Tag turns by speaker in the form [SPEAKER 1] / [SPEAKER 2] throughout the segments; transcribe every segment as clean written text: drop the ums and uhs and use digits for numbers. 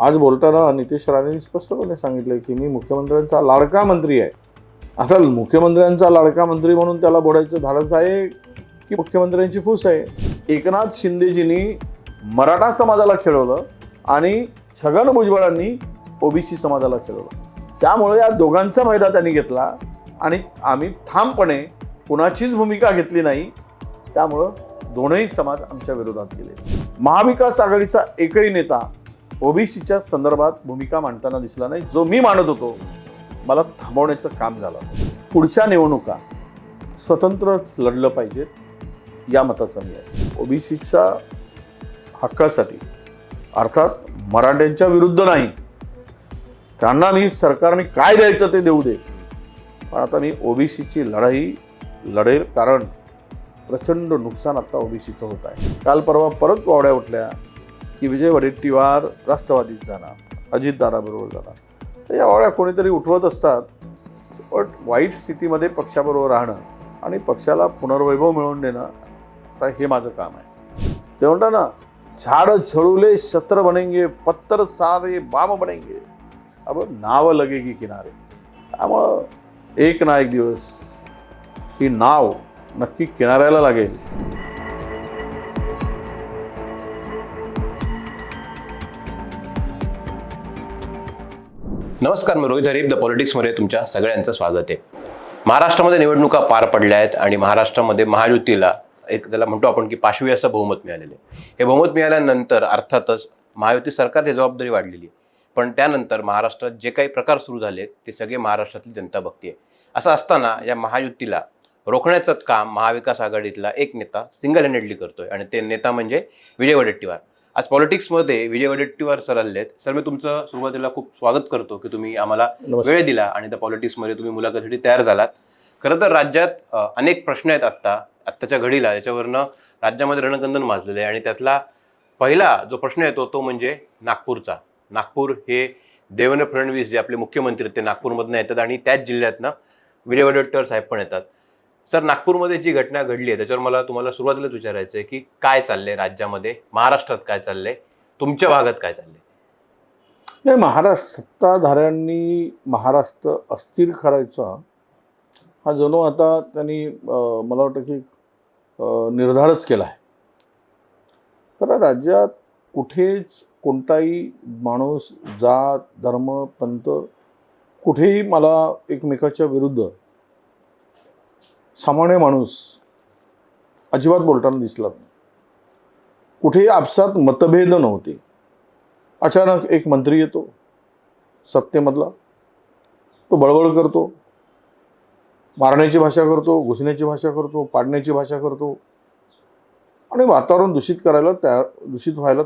[SPEAKER 1] आज बोलताना नितेश राणेंनी स्पष्टपणे सांगितलं की मी मुख्यमंत्र्यांचा लाडका मंत्री आहे. आता मुख्यमंत्र्यांचा लाडका मंत्री म्हणून त्याला बोलायचं धाडस आहे की मुख्यमंत्र्यांची फूस आहे? एकनाथ शिंदेजींनी मराठा समाजाला खेळवलं आणि छगन भुजबळांनी ओबीसी समाजाला खेळवलं. त्यामुळे या दोघांचा फायदा त्यांनी घेतला आणि आम्ही ठामपणे कुणाचीच भूमिका घेतली नाही. त्यामुळं दोनही समाज आमच्या विरोधात गेले. महाविकास आघाडीचा एकही नेता ओबीसीच्या संदर्भात भूमिका मांडताना दिसला नाही. जो मी मांडत होतो मला थांबवण्याचं काम झालं. पुढच्या निवडणुका स्वतंत्रच लढलं पाहिजेत या मताचा मी आहे. ओबीसीच्या हक्कासाठी अर्थात मराठ्यांच्या विरुद्ध नाही, त्यांना मी सरकारने काय द्यायचं ते देऊ दे, पण आता मी ओबीसीची लढाई लढेल. कारण प्रचंड नुकसान आता ओबीसीचं होत आहे. काल परवा परत वावड्या उठल्या की विजय वडेट्टीवार राष्ट्रवादीत जाणार, अजितदादाबरोबर जाणार. तर या वावड्या कोणीतरी उठवत असतात. पण वाईट स्थितीमध्ये पक्षाबरोबर राहणं आणि पक्षाला पुनर्वैभव मिळवून देणं आता हे माझं काम आहे. ते म्हणतात ना, झाड झड़ूले शस्त्र बनेंगे, पत्थर सारे बाम बनेंगे, अब नाव लगेगी किनारे. त्यामुळं एक ना एक दिवस ही नाव नक्की किनाऱ्याला लागेल.
[SPEAKER 2] नमस्कार, मी रोहित हरीफ द पॉलिटिक्समध्ये तुमच्या सगळ्यांचं स्वागत आहे. महाराष्ट्रामध्ये निवडणुका पार पडल्या आहेत आणि महाराष्ट्रामध्ये महायुतीला एक त्याला म्हणतो आपण की पाशवी असं बहुमत मिळालेलं आहे. हे बहुमत मिळाल्यानंतर अर्थातच महायुती सरकारची जबाबदारी वाढलेली आहे. पण त्यानंतर महाराष्ट्रात जे काही प्रकार सुरू झाले ते सगळे महाराष्ट्रातली जनता बघते. असं असताना या महायुतीला रोखण्याचं काम महाविकास आघाडीतला एक नेता सिंगल हँडेडली करतोय आणि ते नेता म्हणजे विजय वडेट्टीवार. आज पॉलिटिक्समध्ये विजय वडेट्टीवार सर आलेत. सर, मी तुमचं सुरुवातीला खूप स्वागत करतो की तुम्ही आम्हाला वेळ दिला आणि त्या पॉलिटिक्समध्ये तुम्ही मुलाखतीसाठी तयार झालात. खरं तर राज्यात अनेक प्रश्न आहेत आत्ताच्या घडीला, याच्यावरनं राज्यामध्ये रणकंदन माजलेलं आहे. आणि त्यातला पहिला जो प्रश्न येतो तो म्हणजे नागपूरचा. नागपूर हे देवेंद्र फडणवीस जे आपले मुख्यमंत्री ते नागपूरमधनं येतात आणि त्याच जिल्ह्यातनं विजय वडेट्टीवार साहेब पण येतात. सर, नागपूरमध्ये जी घटना घडली आहे त्याच्यावर मला तुम्हाला सुरुवातीलाच विचारायचं आहे की काय चाललंय राज्यामध्ये, महाराष्ट्रात काय चाललंय, तुमच्या भागात काय चाललंय?
[SPEAKER 1] नाही, सत्ताधाऱ्यांनी महाराष्ट्र अस्थिर करायचा हा जणू आता त्यांनी मला वाटतं की निर्धारच केला आहे. खरं राज्यात कुठेच कोणताही माणूस, जात, धर्म, पंथ कुठेही मला एकमेकाच्या विरुद्ध सामान्य माणूस अजिबात बोलताना दिसला नाही. कुठेही आपसात मतभेद नव्हते. अचानक एक मंत्री येतो सत्तेमधला, तो बळबळ करतो, मारण्याची भाषा करतो, घुसण्याची भाषा करतो, पाडण्याची भाषा करतो आणि वातावरण दूषित व्हायला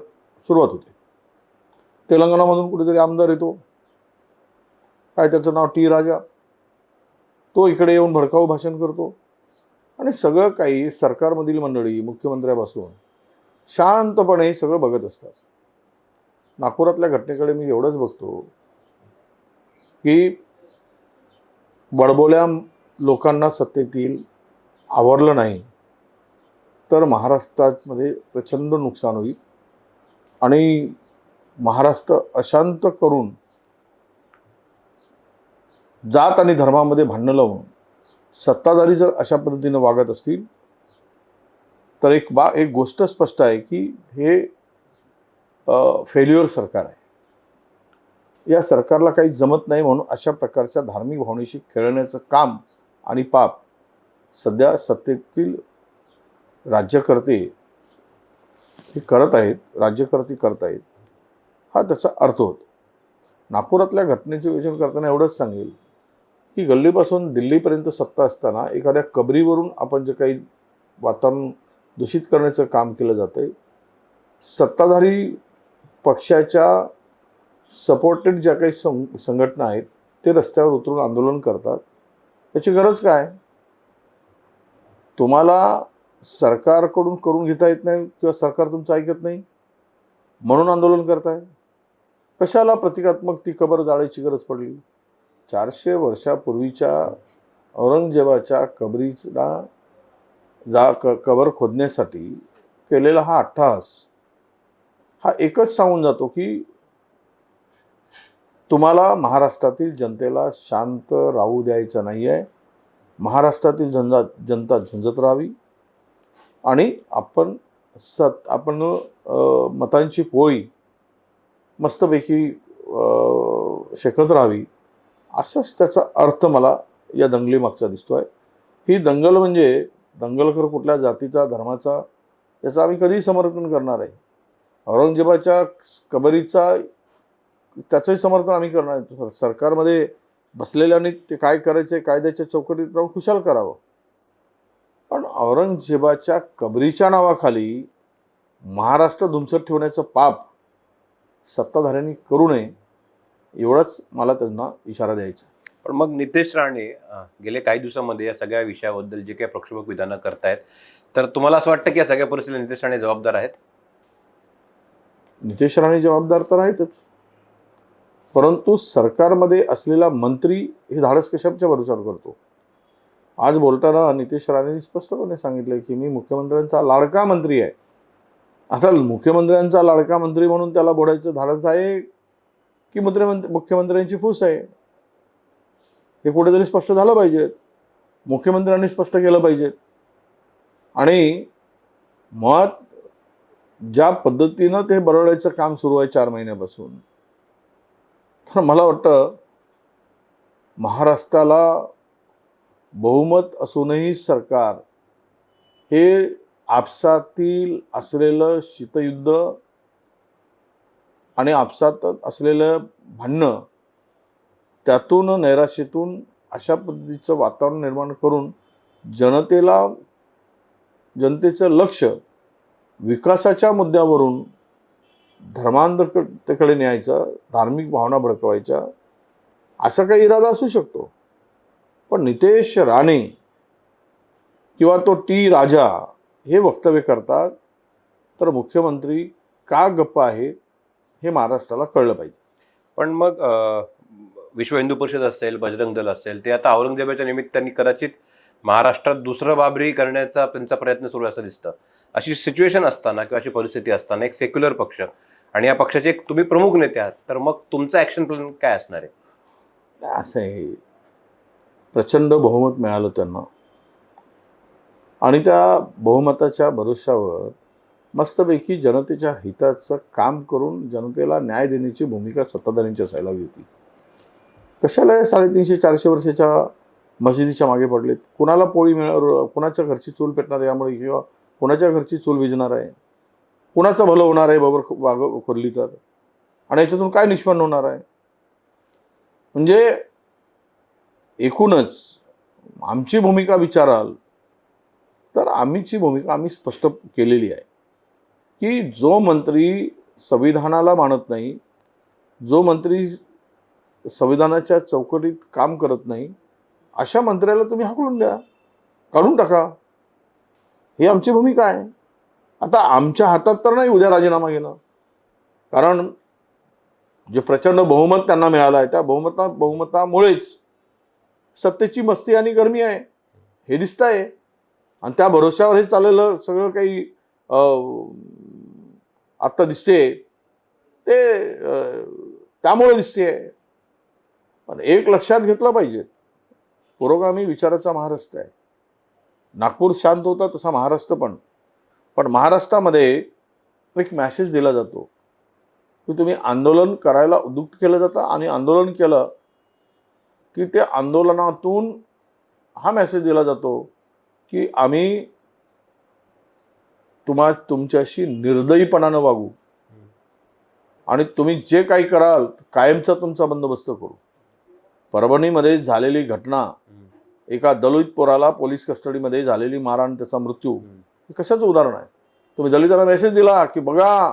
[SPEAKER 1] सुरुवात होते. तेलंगणामधून कुठेतरी आमदार येतो, काय त्याचं नाव टी राजा, तो इकडे येऊन भडकाऊ भाषण करतो आणि सगळं काही सरकारमधील मंडळी मुख्यमंत्र्यापासून शांतपणे सगळं बघत असतात. नागपुरातल्या घटनेकडे मी एवढंच बघतो की बडबोल्या लोकांना सत्तेतील आवरलं नाही तर महाराष्ट्रामध्ये प्रचंड नुकसान होईल आणि महाराष्ट्र अशांत करून जात आणि धर्मामध्ये भांडणं लावून सत्ताधारी जर अशा पद्धतीनं वागत असतील तर एक गोष्ट स्पष्ट आहे की हे फेल्युअर सरकार आहे. या सरकारला काही जमत नाही म्हणून अशा प्रकारच्या धार्मिक भावनेशी खेळण्याचं काम आणि पाप सध्या सत्तेतील राज्यकर्ते हे करत आहेत, राज्यकर्ते करत आहेत. हा त्याचा अर्थ होतो. नागपुरातल्या घटनेचे विवेचन करताना एवढंच सांगेल की गल्लीपासून दिल्लीपर्यंत सत्ता असताना एखाद्या कबरीवरून आपण जे काही वातावरण दूषित करण्याचं काम केलं जातं आहे, सत्ताधारी पक्षाच्या सपोर्टेड ज्या काही संघटना आहेत ते रस्त्यावर उतरून आंदोलन करतात. याची गरज काय? तुम्हाला सरकारकडून करून घेता येत नाही किंवा सरकार तुमचं ऐकत नाही म्हणून आंदोलन करताय? कशाला प्रतिकात्मक ती कबर जाळायची गरज पडली? 400 वर्षापूर्वीच्या औरंगजेबाच्या कबर खोदण्यासाठी केलेला हा अट्टहास हा एकच सांगून जातो की तुम्हाला महाराष्ट्रातील जनतेला शांत राहू द्यायचं नाही आहे. महाराष्ट्रातील जनता झुंजत राहावी आणि आपण मतांची पोळी मस्तपैकी शेकत राहावी, असाच त्याचा अर्थ मला या दंगलीमागचा दिसतो आहे. ही दंगल म्हणजे दंगलखोर कुठल्या जातीचा धर्माचा याचं आम्ही कधीही समर्थन करणार आहे. औरंगजेबाच्या कबरीचा त्याचंही समर्थन आम्ही करणार आहे. सरकारमध्ये बसलेल्यांनी ते काय करायचे कायद्याच्या चौकटीत राहून खुशाल करावं, पण औरंगजेबाच्या कबरीच्या नावाखाली महाराष्ट्र धुमसत ठेवण्याचं पाप सत्ताधाऱ्यांनी करू नये, एवढंच मला त्यांना इशारा द्यायचा.
[SPEAKER 2] पण मग नितेश राणे गेले काही दिवसांमध्ये या सगळ्या विषयाबद्दल जे काही प्रक्षोभक विधानं करतायत, तर तुम्हाला असं वाटतं की या सगळ्या परिस्थितीला नितेश राणे जबाबदार आहेत?
[SPEAKER 1] नितेश राणे जबाबदार तर आहेतच, परंतु सरकारमध्ये असलेला मंत्री हे धाडस कशाच्या भरोशावर करतो? आज बोलताना नितेश राणेंनी स्पष्टपणे सांगितलं की मी मुख्यमंत्र्यांचा लाडका मंत्री आहे. आता मुख्यमंत्र्यांचा लाडका मंत्री म्हणून त्याला बोलायचं धाडस आहे की मुख्यमंत्र्यांची फूस आहे? हे कुठेतरी स्पष्ट झालं पाहिजे. मुख्यमंत्र्यांनी स्पष्ट केलं पाहिजे. आणि मुळात ज्या पद्धतीनं ते बरळायचं काम सुरू आहे 4 महिन्यापासून, तर मला वाटतं महाराष्ट्राला बहुमत असूनही सरकार हे आपसातील असलेलं शीतयुद्ध आणि आपसात असलेलं भांडणं त्यातून नैराश्यातून अशा पद्धतीचं वातावरण निर्माण करून जनतेचं लक्ष विकासाच्या मुद्द्यावरून धर्मांधतेकडे न्यायचं, धार्मिक भावना भडकवायच्या, असा काही इरादा असू शकतो. पण नितेश राणे किंवा तो टी राजा हे वक्तव्य करतात, तर मुख्यमंत्री का गप्प आहेत हे महाराष्ट्राला कळलं पाहिजे.
[SPEAKER 2] पण मग विश्व हिंदू परिषद असेल, बजरंग दल असेल, ते आता औरंगजेबाच्या निमित्ताने कदाचित महाराष्ट्रात दुसरं बाबरी करण्याचा त्यांचा प्रयत्न सुरू असं दिसतं. अशी सिच्युएशन असताना किंवा अशी परिस्थिती असताना एक सेक्युलर पक्ष आणि या पक्षाचे एक तुम्ही प्रमुख नेते आहात, तर मग तुमचा ॲक्शन प्लॅन काय असणार आहे?
[SPEAKER 1] असं आहे, प्रचंड बहुमत मिळालं त्यांना आणि त्या बहुमताच्या भरोश्यावर मस्तपैकी जनतेच्या हिताचं काम करून जनतेला न्याय देण्याची भूमिका सत्ताधाऱ्यांची असायला हवी होती. कशाला 350-400 वर्षाच्या मशिदीच्या मागे पडलेत? कुणाला पोळी कुणाच्या घरची चूल पेटणार आहे यामुळे, किंवा कुणाच्या घरची चूल विझणार आहे? कुणाचं भलं होणार आहे बाबर खोदली तर? आणि याच्यातून काय निष्पन्न होणार आहे? म्हणजे एकूणच आमची भूमिका विचाराल तर आमची भूमिका आम्ही स्पष्ट केलेली आहे की जो मंत्री संविधानाला मानत नाही, जो मंत्री संविधानाच्या चौकटीत काम करत नाही, अशा मंत्र्याला तुम्ही हाकलून द्या, काढून टाका. ही आमची भूमिका आहे. आता आमच्या हातात तर नाही उद्या राजीनामा घेणं, कारण जे प्रचंड बहुमत त्यांना मिळालं आहे त्या बहुमतामुळेच सत्तेची मस्ती आणि गरमी आहे हे दिसत आहे. आणि त्या भरोश्यावर हे चाललेलं सगळं काही आत्ता दिसते ते त्यामुळे दिसते. पण एक लक्षात घेतलं पाहिजे, पुरोगामी विचाराचा महाराष्ट्र आहे. नागपूर शांत होता तसा महाराष्ट्र पण महाराष्ट्रामध्ये एक मॅसेज दिला जातो की तुम्ही आंदोलन करायला उद्युक्त केलं जातं आणि आंदोलन केलं की ते आंदोलनातून हा मेसेज दिला जातो की आम्ही तुमच्याशी निर्दयीपणानं वागू आणि तुम्ही जे काही कराल कायमचा तुमचा बंदोबस्त करू. परभणीमध्ये झालेली घटना, एका दलित पोराला पोलीस कस्टडीमध्ये झालेली मारहाण, त्याचा मृत्यू, हे कशाचं उदाहरण आहे? तुम्ही दलितांना मेसेज दिला की बघा,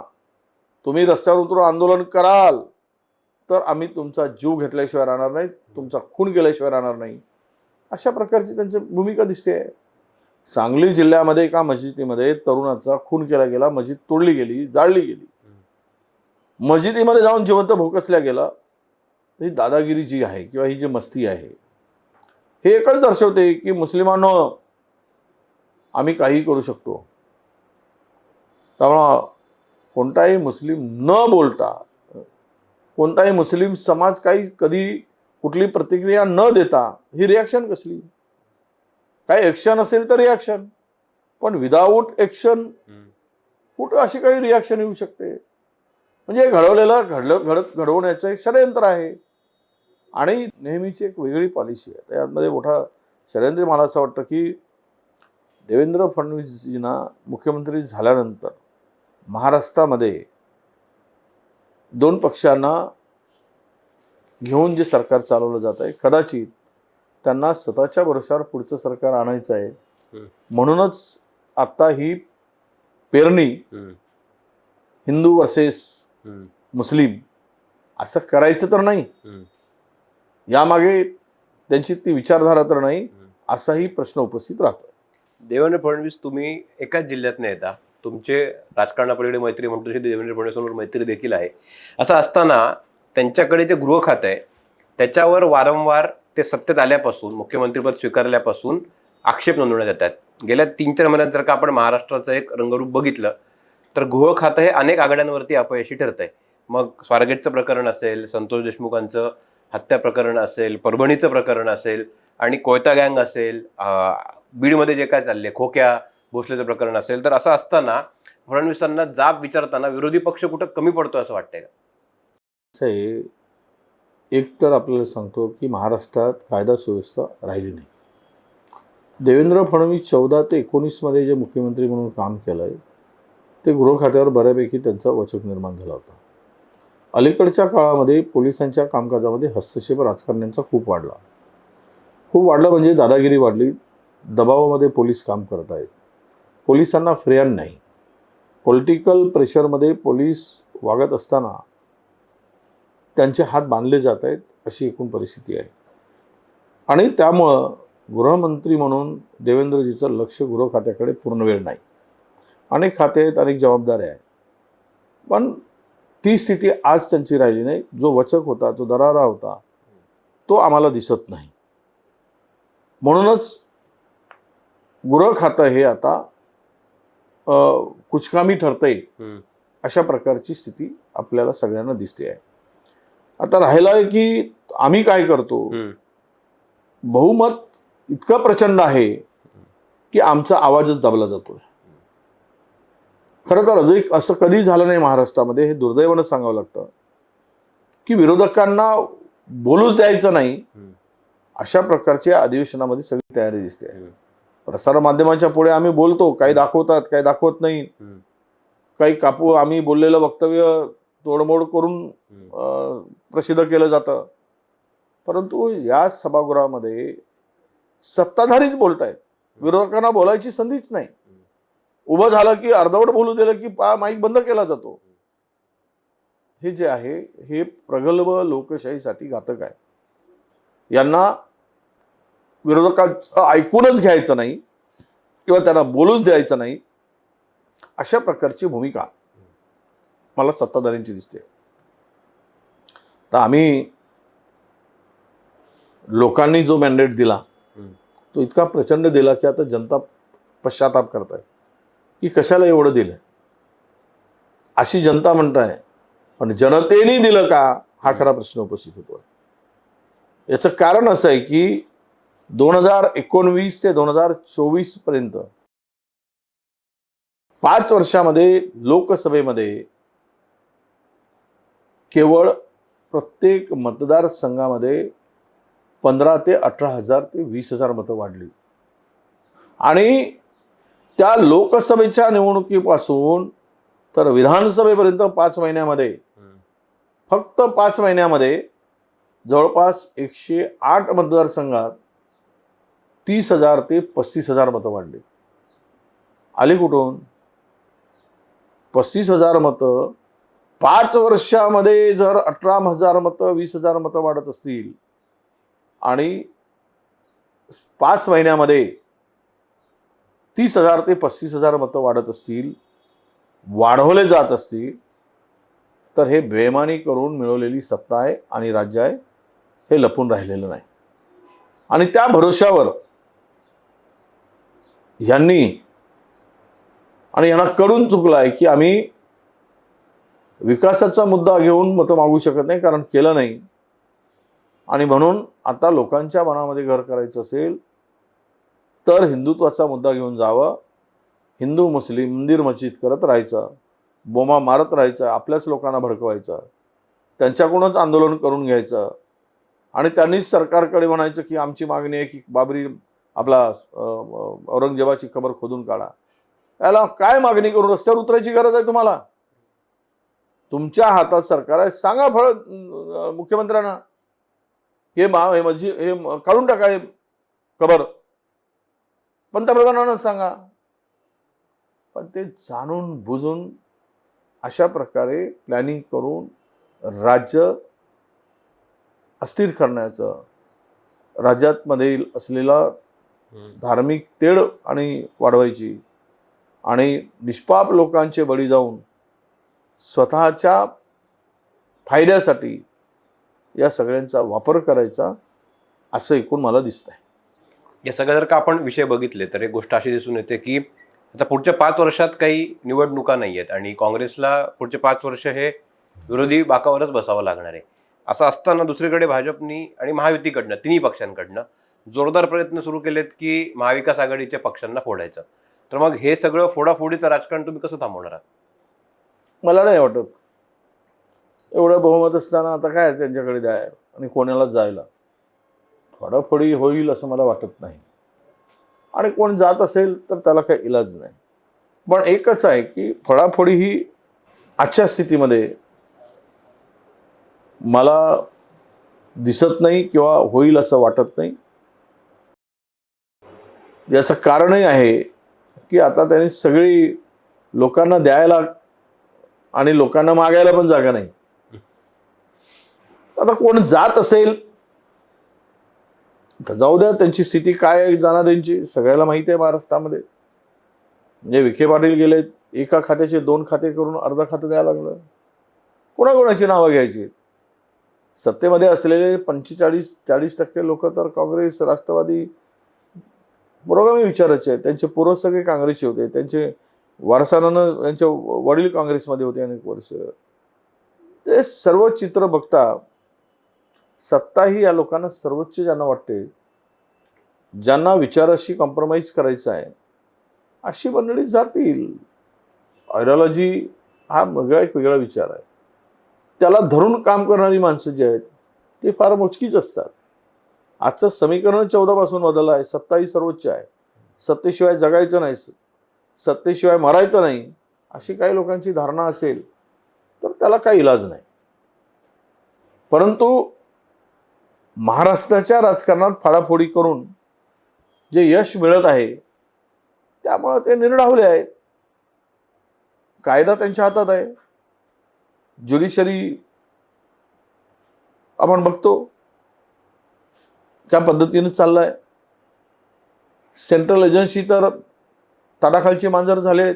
[SPEAKER 1] तुम्ही रस्त्यावर उतरून आंदोलन कराल तर आम्ही तुमचा जीव घेतल्याशिवाय राहणार नाही, तुमचा खून केल्याशिवाय राहणार नाही. अशा प्रकारची त्यांची भूमिका दिसते. सांगली जिल्ह्यामध्ये एका मशिदीमध्ये तरुणाचा खून केला गेला, मस्जिद तोडली गेली, जाळली गेली, मस्जिदीमध्ये जाऊन जिवंत भोकसल्या गेला. ही दादागिरी जी आहे किंवा ही जी मस्ती आहे हे एकच दर्शवते की मुस्लिमांनो आम्ही काही करू शकतो. त्यामुळं कोणताही मुस्लिम न बोलता कोणताही मुस्लिम समाज काही कधी कुठली प्रतिक्रिया न देता ही रिॲक्शन कसली? काही ॲक्शन असेल तर रिॲक्शन, पण विदाऊट ॲक्शन कुठं अशी काही रिॲक्शन येऊ शकते? म्हणजे घडवण्याचं एक षडयंत्र आहे आणि नेहमीची एक वेगळी पॉलिसी आहे. त्यामध्ये मोठा षडयंत्र मला असं वाटतं की देवेंद्र फडणवीसजींना मुख्यमंत्री झाल्यानंतर महाराष्ट्रामध्ये दोन पक्षांना घेऊन जे सरकार चालवलं जात आहे, कदाचित त्यांना स्वतःच्या भरोशावर पुढचं सरकार आणायचं आहे. म्हणूनच आता ही पेरणी हिंदू वर्सेस मुस्लिम असं करायचं तर नाही, यामागे त्यांची ती विचारधारा तर नाही, असाही प्रश्न उपस्थित राहतो.
[SPEAKER 2] देवेंद्र फडणवीस, तुम्ही एकाच जिल्ह्यातनं येता, तुमचे राजकारणापलीकडे मैत्री म्हणतो तशी देवेंद्र फडणवीसांवर मैत्री देखील आहे. असं असताना त्यांच्याकडे जे गृह खातं आहे त्याच्यावर वारंवार ते सत्तेत आल्यापासून, मुख्यमंत्रीपद स्वीकारल्यापासून आक्षेप नोंदवण्यात येतात. गेल्या 3-4 महिन्यात जर का आपण महाराष्ट्राचं एक रंगरूप बघितलं तर गृह खातं हे अनेक आघाड्यांवरती अपयशी ठरतंय. मग स्वारगेटचं प्रकरण असेल, संतोष देशमुखांचं हत्या प्रकरण असेल, परभणीचं प्रकरण असेल आणि कोयता गँग असेल, बीडमध्ये जे काय चालले खोक्या भोसलेचं प्रकरण असेल. तर असं असताना फडणवीसांना जाब विचारताना विरोधी पक्ष कुठं कमी पडतो असं वाटतंय का?
[SPEAKER 1] असं आहे, एक तर आपल्याला सांगतो की महाराष्ट्रात कायदा सुव्यवस्था राहिली नाही. देवेंद्र फडणवीस 14 ते 19 मध्ये जे मुख्यमंत्री म्हणून काम केलं आहे ते गृह खात्यावर बऱ्यापैकी त्यांचा वचक निर्माण झाला होता. अलीकडच्या काळामध्ये पोलिसांच्या कामकाजामध्ये हस्तक्षेप राजकारण्यांचा खूप वाढला म्हणजे दादागिरी वाढली. दबावामध्ये पोलीस काम करत आहेत, पोलिसांना फ्रेयान नाही. पॉलिटिकल प्रेशरमध्ये पोलीस वागत असताना त्यांचे हात बांधले जात आहेत, अशी एकूण परिस्थिती आहे. आणि त्यामुळं गृहमंत्री म्हणून देवेंद्रजीचं लक्ष गृह खात्याकडे पूर्ण वेळ नाही. अनेक खाते आहेत, अनेक जबाबदाऱ्या आहेत, पण ती स्थिती आज त्यांची राहिली नाही. जो वचक होता, जो दरारा होता, तो आम्हाला दिसत नाही. म्हणूनच गृह खातं हे आता कुचकामी ठरतंय, अशा प्रकारची स्थिती आपल्याला सगळ्यांना दिसते आहे. आता राहिला आहे की आम्ही काय करतो. बहुमत इतकं प्रचंड आहे की आमचा आवाजच दाबला जातोय. खरं तर अजून असं कधी झालं नाही महाराष्ट्रामध्ये, हे दुर्दैवानं सांगावं लागतं की विरोधकांना बोलूच द्यायचं नाही, अशा प्रकारच्या अधिवेशनामध्ये सगळी तयारी दिसते आहे. प्रसारमाध्यमांच्या पुढे आम्ही बोलतो, काही दाखवतात, काही दाखवत नाही, काही आम्ही बोललेलं वक्तव्य तोडमोड करून प्रसिद्ध केलं जातं. परंतु या सभागृहामध्ये सत्ताधारीच बोलत आहेत, विरोधकांना बोलायची संधीच नाही. उभं झालं की अर्धवट बोलू दिलं की माईक बंद केला जातो. हे जे आहे हे प्रगल्भ लोकशाहीसाठी घातक आहे. यांना विरोधकांचं ऐकूनच घ्यायचं नाही किंवा त्यांना बोलूच द्यायचं नाही, अशा प्रकारची भूमिका मला सत्ताधाऱ्यांची दिसते. तर आम्ही लोकांनी जो मॅन्डेट दिला तो इतका प्रचंड दिला की आता जनता पश्चाताप करत आहे की कशाला एवढं दिलं, अशी जनता म्हणताय. पण जनतेने दिलं का, हा खरा प्रश्न उपस्थित होतो. याचं कारण असं आहे की 2019 ते 2024 पर्यंत 5 वर्षामध्ये लोकसभेमध्ये केवळ प्रत्येक मतदारसंघामध्ये 15 ते 18,000 ते 20,000 मतं वाढली. आणि त्या लोकसभेच्या निवडणुकीपासून तर विधानसभेपर्यंत 5 महिन्यामध्ये, फक्त 5 महिन्यामध्ये जवळपास 108 मतदारसंघात 30,000 ते 35,000 मतं वाढली. आली कुठून 35,000 मतं? 5 वर्षामध्ये जर 18,000 मतं, 20,000 मतं वाढत असतील आणि 5 महिन्यामध्ये 30,000 ते 35,000 मतं वाढत असतील, वाढवले जात असतील, तर हे बेईमानी करून मिळवलेली सत्ता आहे आणि राज्य आहे, हे लपून राहिलेलं नाही. आणि त्या भरोश्यावर यांना कळून चुकलं आहे की आम्ही विकासाचा मुद्दा घेऊन मतं मागू शकत नाही, कारण केलं नाही. आणि म्हणून आता लोकांच्या मनामध्ये घर करायचं असेल तर हिंदुत्वाचा मुद्दा घेऊन जावं. हिंदू मुस्लिम मंदिर मस्जिद करत राहायचं, बोमा मारत राहायचं, आपल्याच लोकांना भडकवायचं, त्यांच्याकडूनच आंदोलन करून घ्यायचं आणि त्यांनीच सरकारकडे म्हणायचं की आमची मागणी आहे की बाबरी आपला औरंगजेबाची कबर खोदून काढा. याला काय मागणी करून रस्त्यावर उतरायची गरज आहे तुम्हाला? तुमच्या हातात सरकार आहे. सांगा मुख्यमंत्र्यांना हे काढून टाका हे कबर. पंतप्रधानांना सांगा. पण ते जाणून बुजून अशा प्रकारे प्लॅनिंग करून राज्य अस्थिर करण्याचं, राज्यात मध्ये असलेला धार्मिक तेढ आणि वाढवायची आणि निष्पाप लोकांचे बळी जाऊन स्वतःच्या फायद्यासाठी या सगळ्यांचा वापर करायचा असं एकूण मला दिसतंय.
[SPEAKER 2] या सगळ्या जर का आपण विषय बघितले तर एक गोष्ट अशी दिसून येते की आता पुढच्या 5 वर्षात काही निवडणुका नाही आहेत आणि काँग्रेसला पुढचे 5 वर्ष हे विरोधी बाकावरच बसावं लागणार आहे. असं असताना दुसरीकडे भाजपनी आणि महायुतीकडनं तिन्ही पक्षांकडनं जोरदार प्रयत्न सुरू केलेत की महाविकास आघाडीच्या पक्षांना फोडायचं. तर मग हे सगळं फोडाफोडीचं राजकारण तुम्ही कसं थांबवणार आहात?
[SPEAKER 1] मला नाही वाटत. एवढं बहुमत असताना आता काय त्यांच्याकडे द्याय आणि कोणाला जायला. फोडाफोडी होईल असं मला वाटत नाही. आणि कोण जात असेल तर त्याला काही इलाज नाही. पण एकच आहे की फोडाफोडी ही आजच्या स्थितीमध्ये मला दिसत नाही किंवा होईल असं वाटत नाही. याचं कारणही आहे की आता त्यांनी सगळी लोकांना द्यायला आणि लोकांना मागायला पण जागा नाही. आता कोण जात असेल तर जाऊ द्या. त्यांची स्थिती काय आहे जाणाऱ्यांची सगळ्याला माहिती आहे महाराष्ट्रामध्ये. म्हणजे विखे पाटील गेले, एका खात्याचे 2 खाते करून अर्ध खातं द्यायला लागलं. कोणाकोणाची नावं घ्यायची? सत्तेमध्ये असलेले 45-40% लोक तर काँग्रेस, राष्ट्रवादी, पुरोगामी विचाराचे आहेत. त्यांचे पूर्वज सगळे काँग्रेसचे होते. त्यांचे वारसानं त्यांचे वडील काँग्रेसमध्ये होते अनेक वर्ष. ते सर्व चित्र बघता सत्ता ही या लोकांना सर्वोच्च ज्यांना वाटते, ज्यांना विचाराशी कॉम्प्रोमाइज करायचं आहे, अशी मंडळी जातील. आयडिओलॉजी हा एक वेगळा विचार आहे. त्याला धरून काम करणारी माणसं जी आहेत ते फार मोजकीच असतात. आजचं समीकरण 14 पासून बदललं आहे. सत्ता ही सर्वोच्च आहे. सत्तेशिवाय जगायचं नाही, सत्तेशिवाय मरायचं नाही, अशी काही लोकांची धारणा असेल तर त्याला काही इलाज नाही. परंतु महाराष्ट्राच्या राजकारणात फाडाफोडी करून जे यश मिळत आहे त्यामुळे ते निर्डावले आहेत. कायदा त्यांच्या हातात आहे. ज्युडिशरी आपण बघतो त्या पद्धतीने चाललाय. सेंट्रल एजन्सी तर ताडाखालचे मांजर झाले.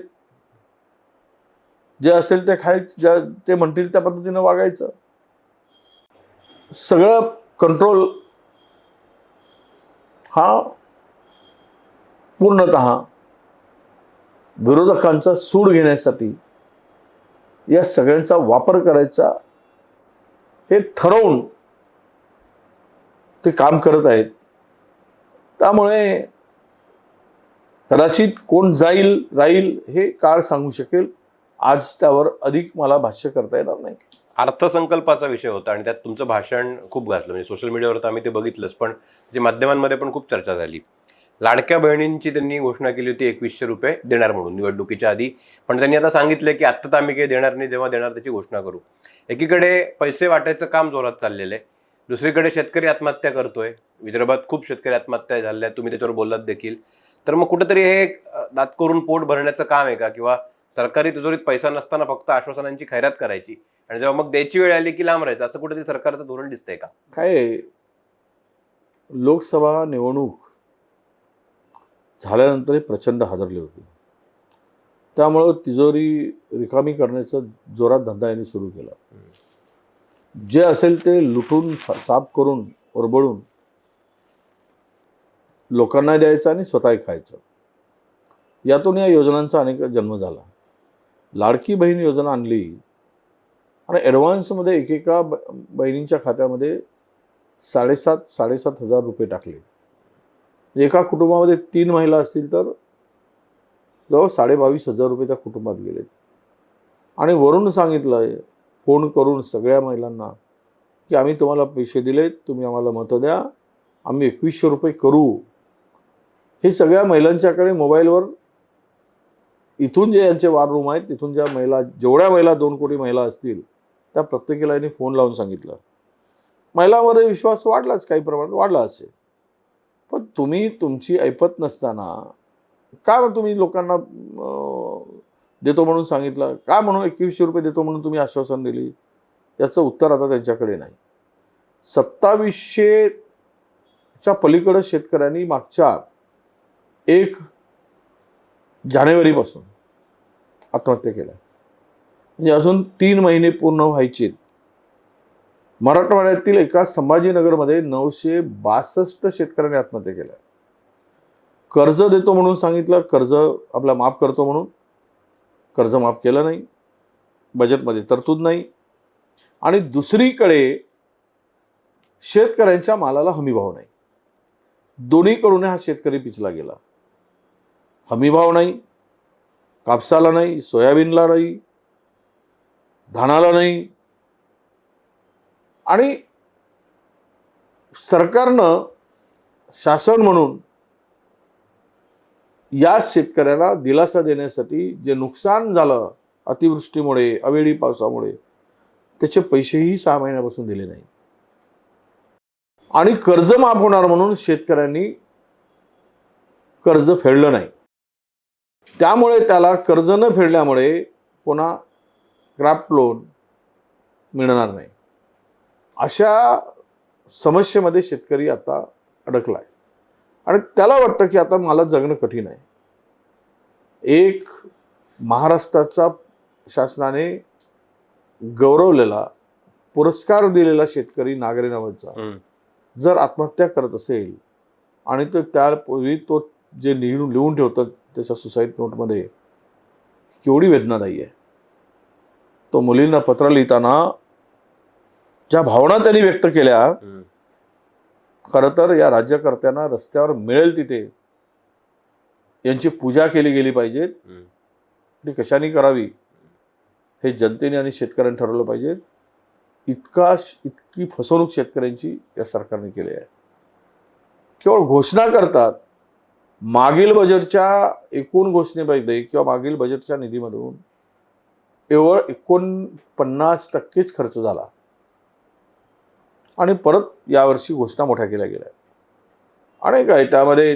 [SPEAKER 1] जे असेल ते ते म्हणतील त्या पद्धतीने वागायचं. सगळं कंट्रोल हा पूर्णतः विरोधकांचा सूड घेण्यासाठी या सगळ्यांचा वापर करायचा हे ठरवून ते काम करत आहेत. त्यामुळे कदाचित कोण जाईल राहील हे काळ सांगू शकेल. आज त्यावर अधिक मला भाष्य करता येणार नाही.
[SPEAKER 2] अर्थसंकल्पाचा विषय होता आणि त्यात तुमचं भाषण खूप गाजलं. म्हणजे सोशल मीडियावर तर आम्ही ते बघितलंच, पण जे माध्यमांमध्ये पण खूप चर्चा झाली. लाडक्या बहिणींची त्यांनी घोषणा केली होती 2100 रुपये देणार म्हणून निवडणुकीच्या आधी. पण त्यांनी आता सांगितलं की आत्ता तर आम्ही काही देणार नाही, जेव्हा देणार त्याची घोषणा करू. एकीकडे पैसे वाटायचं काम जोरात चाललेलं आहे, दुसरीकडे शेतकरी आत्महत्या करतोय. विदर्भात खूप शेतकरी आत्महत्या झाल्या, तुम्ही त्याच्यावर बोललात देखील. तर मग कुठेतरी हे दात करून पोट भरण्याचं काम आहे का? किंवा सरकारी तिजोरीत पैसा नसताना फक्त आश्वासनांची खैरात करायची आणि जेव्हा मग द्यायची वेळ आली की लांब राहायचं, असं कुठेतरी सरकारचं धोरण दिसतंय का?
[SPEAKER 1] काय लोकसभा निवडणूक झाल्यानंतर प्रचंड हादरले होते. त्यामुळं तिजोरी रिकामी करण्याचा जोरात धंदा यांनी सुरू केला. जे असेल ते लुटून साफ करून ओरबळून लोकांना द्यायचं आणि स्वतः खायचं. यातून या योजनांचा अनेक जन्म झाला. लाडकी बहीण योजना आणली आणि ॲडव्हान्समध्ये एकेका बहिणींच्या खात्यामध्ये 7,500 रुपये टाकले. एका कुटुंबामध्ये 3 महिला असतील तर जवळ 22,500 रुपये त्या कुटुंबात गेलेत. आणि वरून सांगितलं आहे फोन करून सगळ्या महिलांना की आम्ही तुम्हाला पैसे दिलेत, तुम्ही आम्हाला मतं द्या, आम्ही 2100 रुपये करू. हे सगळ्या महिलांच्याकडे मोबाईलवर इथून जे यांचे वार रूम आहेत तिथून ज्या महिला, जेवढ्या महिला 2 कोटी महिला असतील त्या प्रत्येकीला यांनी फोन लावून सांगितलं. महिलांमध्ये विश्वास वाढलाच, काही प्रमाणात वाढला असेल. पण तुम्ही तुमची ऐपत नसताना का तुम्ही लोकांना देतो म्हणून सांगितलं, का म्हणून 2100 रुपये देतो म्हणून तुम्ही आश्वासन दिली, याचं उत्तर आता त्यांच्याकडे नाही. 2700च्या पलीकडे शेतकऱ्यांनी मागच्या 1 जानेवारीपासून आत्महत्या केल्या. म्हणजे अजून 3 महिने पूर्ण व्हायचे. मराठवाड्यातील एका संभाजीनगरमध्ये 962 शेतकऱ्यांनी आत्महत्या केल्या. कर्ज देतो म्हणून सांगितलं, कर्ज आपला माफ करतो म्हणून कर्ज माफ केलं नाही, बजेटमध्ये तरतूद नाही. आणि दुसरीकडे शेतकऱ्यांच्या मालाला हमीभाव नाही. दोन्हीकडून हा शेतकरी पिचला गेला. हमीभाव नाही, कापसाला नाही, सोयाबीनला नाही, धानाला नाही. आणि सरकारनं शासन म्हणून या शेतकऱ्याला दिलासा देण्यासाठी जे नुकसान झालं अतिवृष्टीमुळे, अवेळी पावसामुळे, त्याचे पैसेही 6 महिन्यापासून दिले नाही. आणि कर्ज माफ होणार म्हणून शेतकऱ्यांनी कर्ज फेडलं नाही. त्यामुळे त्याला कर्ज न फेडल्यामुळे पुन्हा क्राफ्ट लोन मिळणार नाही. अशा समस्येमध्ये शेतकरी आता अडकला आहे. आणि त्याला वाटतं की आता मला जगणं कठीण आहे. एक महाराष्ट्राचा शासनाने गौरवलेला, पुरस्कार दिलेला शेतकरी नागरे नावाचा जर आत्महत्या करत असेल आणि तो त्यापूर्वी तो जे लिहून ठेवतात त्याच्या सुसाईड नोटमध्ये, केवढी वेदनादायी आहे. तो मुलींना पत्र लिहिताना ज्या भावना त्यांनी व्यक्त केल्या, खरं तर या राज्यकर्त्यांना रस्त्यावर मिळेल तिथे यांची पूजा केली गेली पाहिजे. ती कशाने करावी हे जनतेने आणि शेतकऱ्यांनी ठरवलं पाहिजे. इतकी फसवणूक शेतकऱ्यांची या सरकारने केली आहे. केवळ घोषणा करतात. मागील बजेटच्या एकूण घोषणेपैकी किंवा मागील बजेटच्या निधीमधून केवळ 49% खर्च झाला. आणि परत यावर्षी घोषणा मोठ्या केल्या गेल्या. आणि काय त्यामध्ये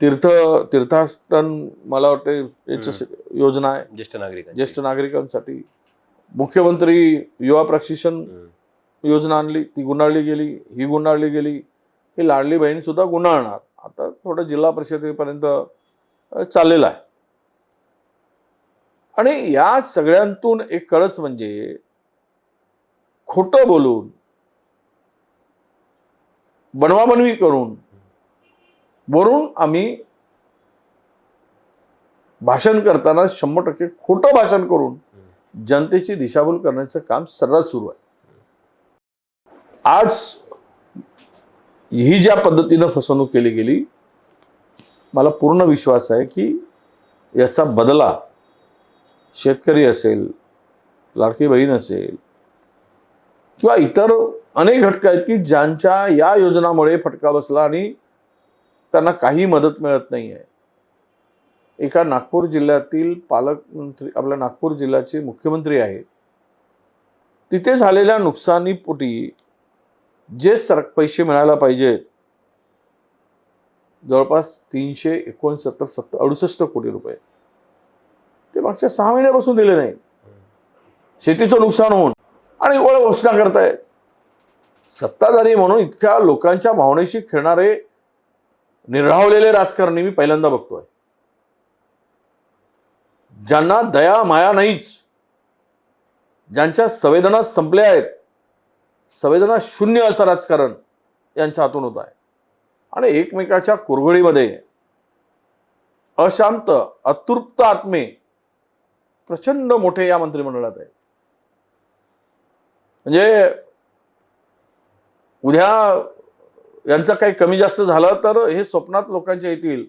[SPEAKER 1] तीर्थाटन मला वाटते याची योजना आहे ज्येष्ठ नागरिकांसाठी. मुख्यमंत्री युवा प्रशिक्षण योजना आणली, ती गुंडाळली गेली, ही गुंडाळली गेली. ही लाडली बहीण सुद्धा गुंडाळणार. आता थोडं जिल्हा परिषदेपर्यंत चाललेलं आहे. आणि या सगळ्यांतून एक कळस म्हणजे खोटं बोलून, बनवाबनवी करून, वरून आम्ही भाषण करताना 100% खोटं भाषण करून जनतेची दिशाभूल करण्याचं काम सर्रास सुरू आहे. आज ही ज्या पद्धतीनं फसवणूक केली गेली, मला पूर्ण विश्वास आहे की याचा बदला शेतकरी असेल, लाडकी बहीण असेल किंवा इतर अनेक घटक आहेत की ज्यांच्या या योजनामुळे फटका बसला आणि त्यांना काही मदत मिळत नाही आहे. एका नागपूर जिल्ह्यातील पालकमंत्री, आपल्या नागपूर जिल्ह्याचे मुख्यमंत्री आहेत, तिथे झालेल्या नुकसानीपोटी जे पैसे मिळायला पाहिजेत, जवळपास 369 कोटी रुपये, ते मागच्या 6 महिन्यापासून दिले नाही. शेतीचं नुकसान होऊन आणि एवढं घोषणा करतायत. सत्ताधारी म्हणून इतक्या लोकांच्या भावनेशी खेळणारे निर्धावलेले राजकारणी मी पहिल्यांदा बघतोय. ज्यांना दया माया नाहीच, ज्यांच्या संवेदना संपल्या आहेत, संवेदना शून्य असं राजकारण यांच्या हातून होत आहे. आणि एकमेकाच्या कुरघोडीमध्ये अशांत, अतृप्त आत्मे प्रचंड मोठे या मंत्रिमंडळात आहेत. म्हणजे उद्या यांचं काही कमी जास्त झालं तर हे स्वप्नात लोकांच्या येतील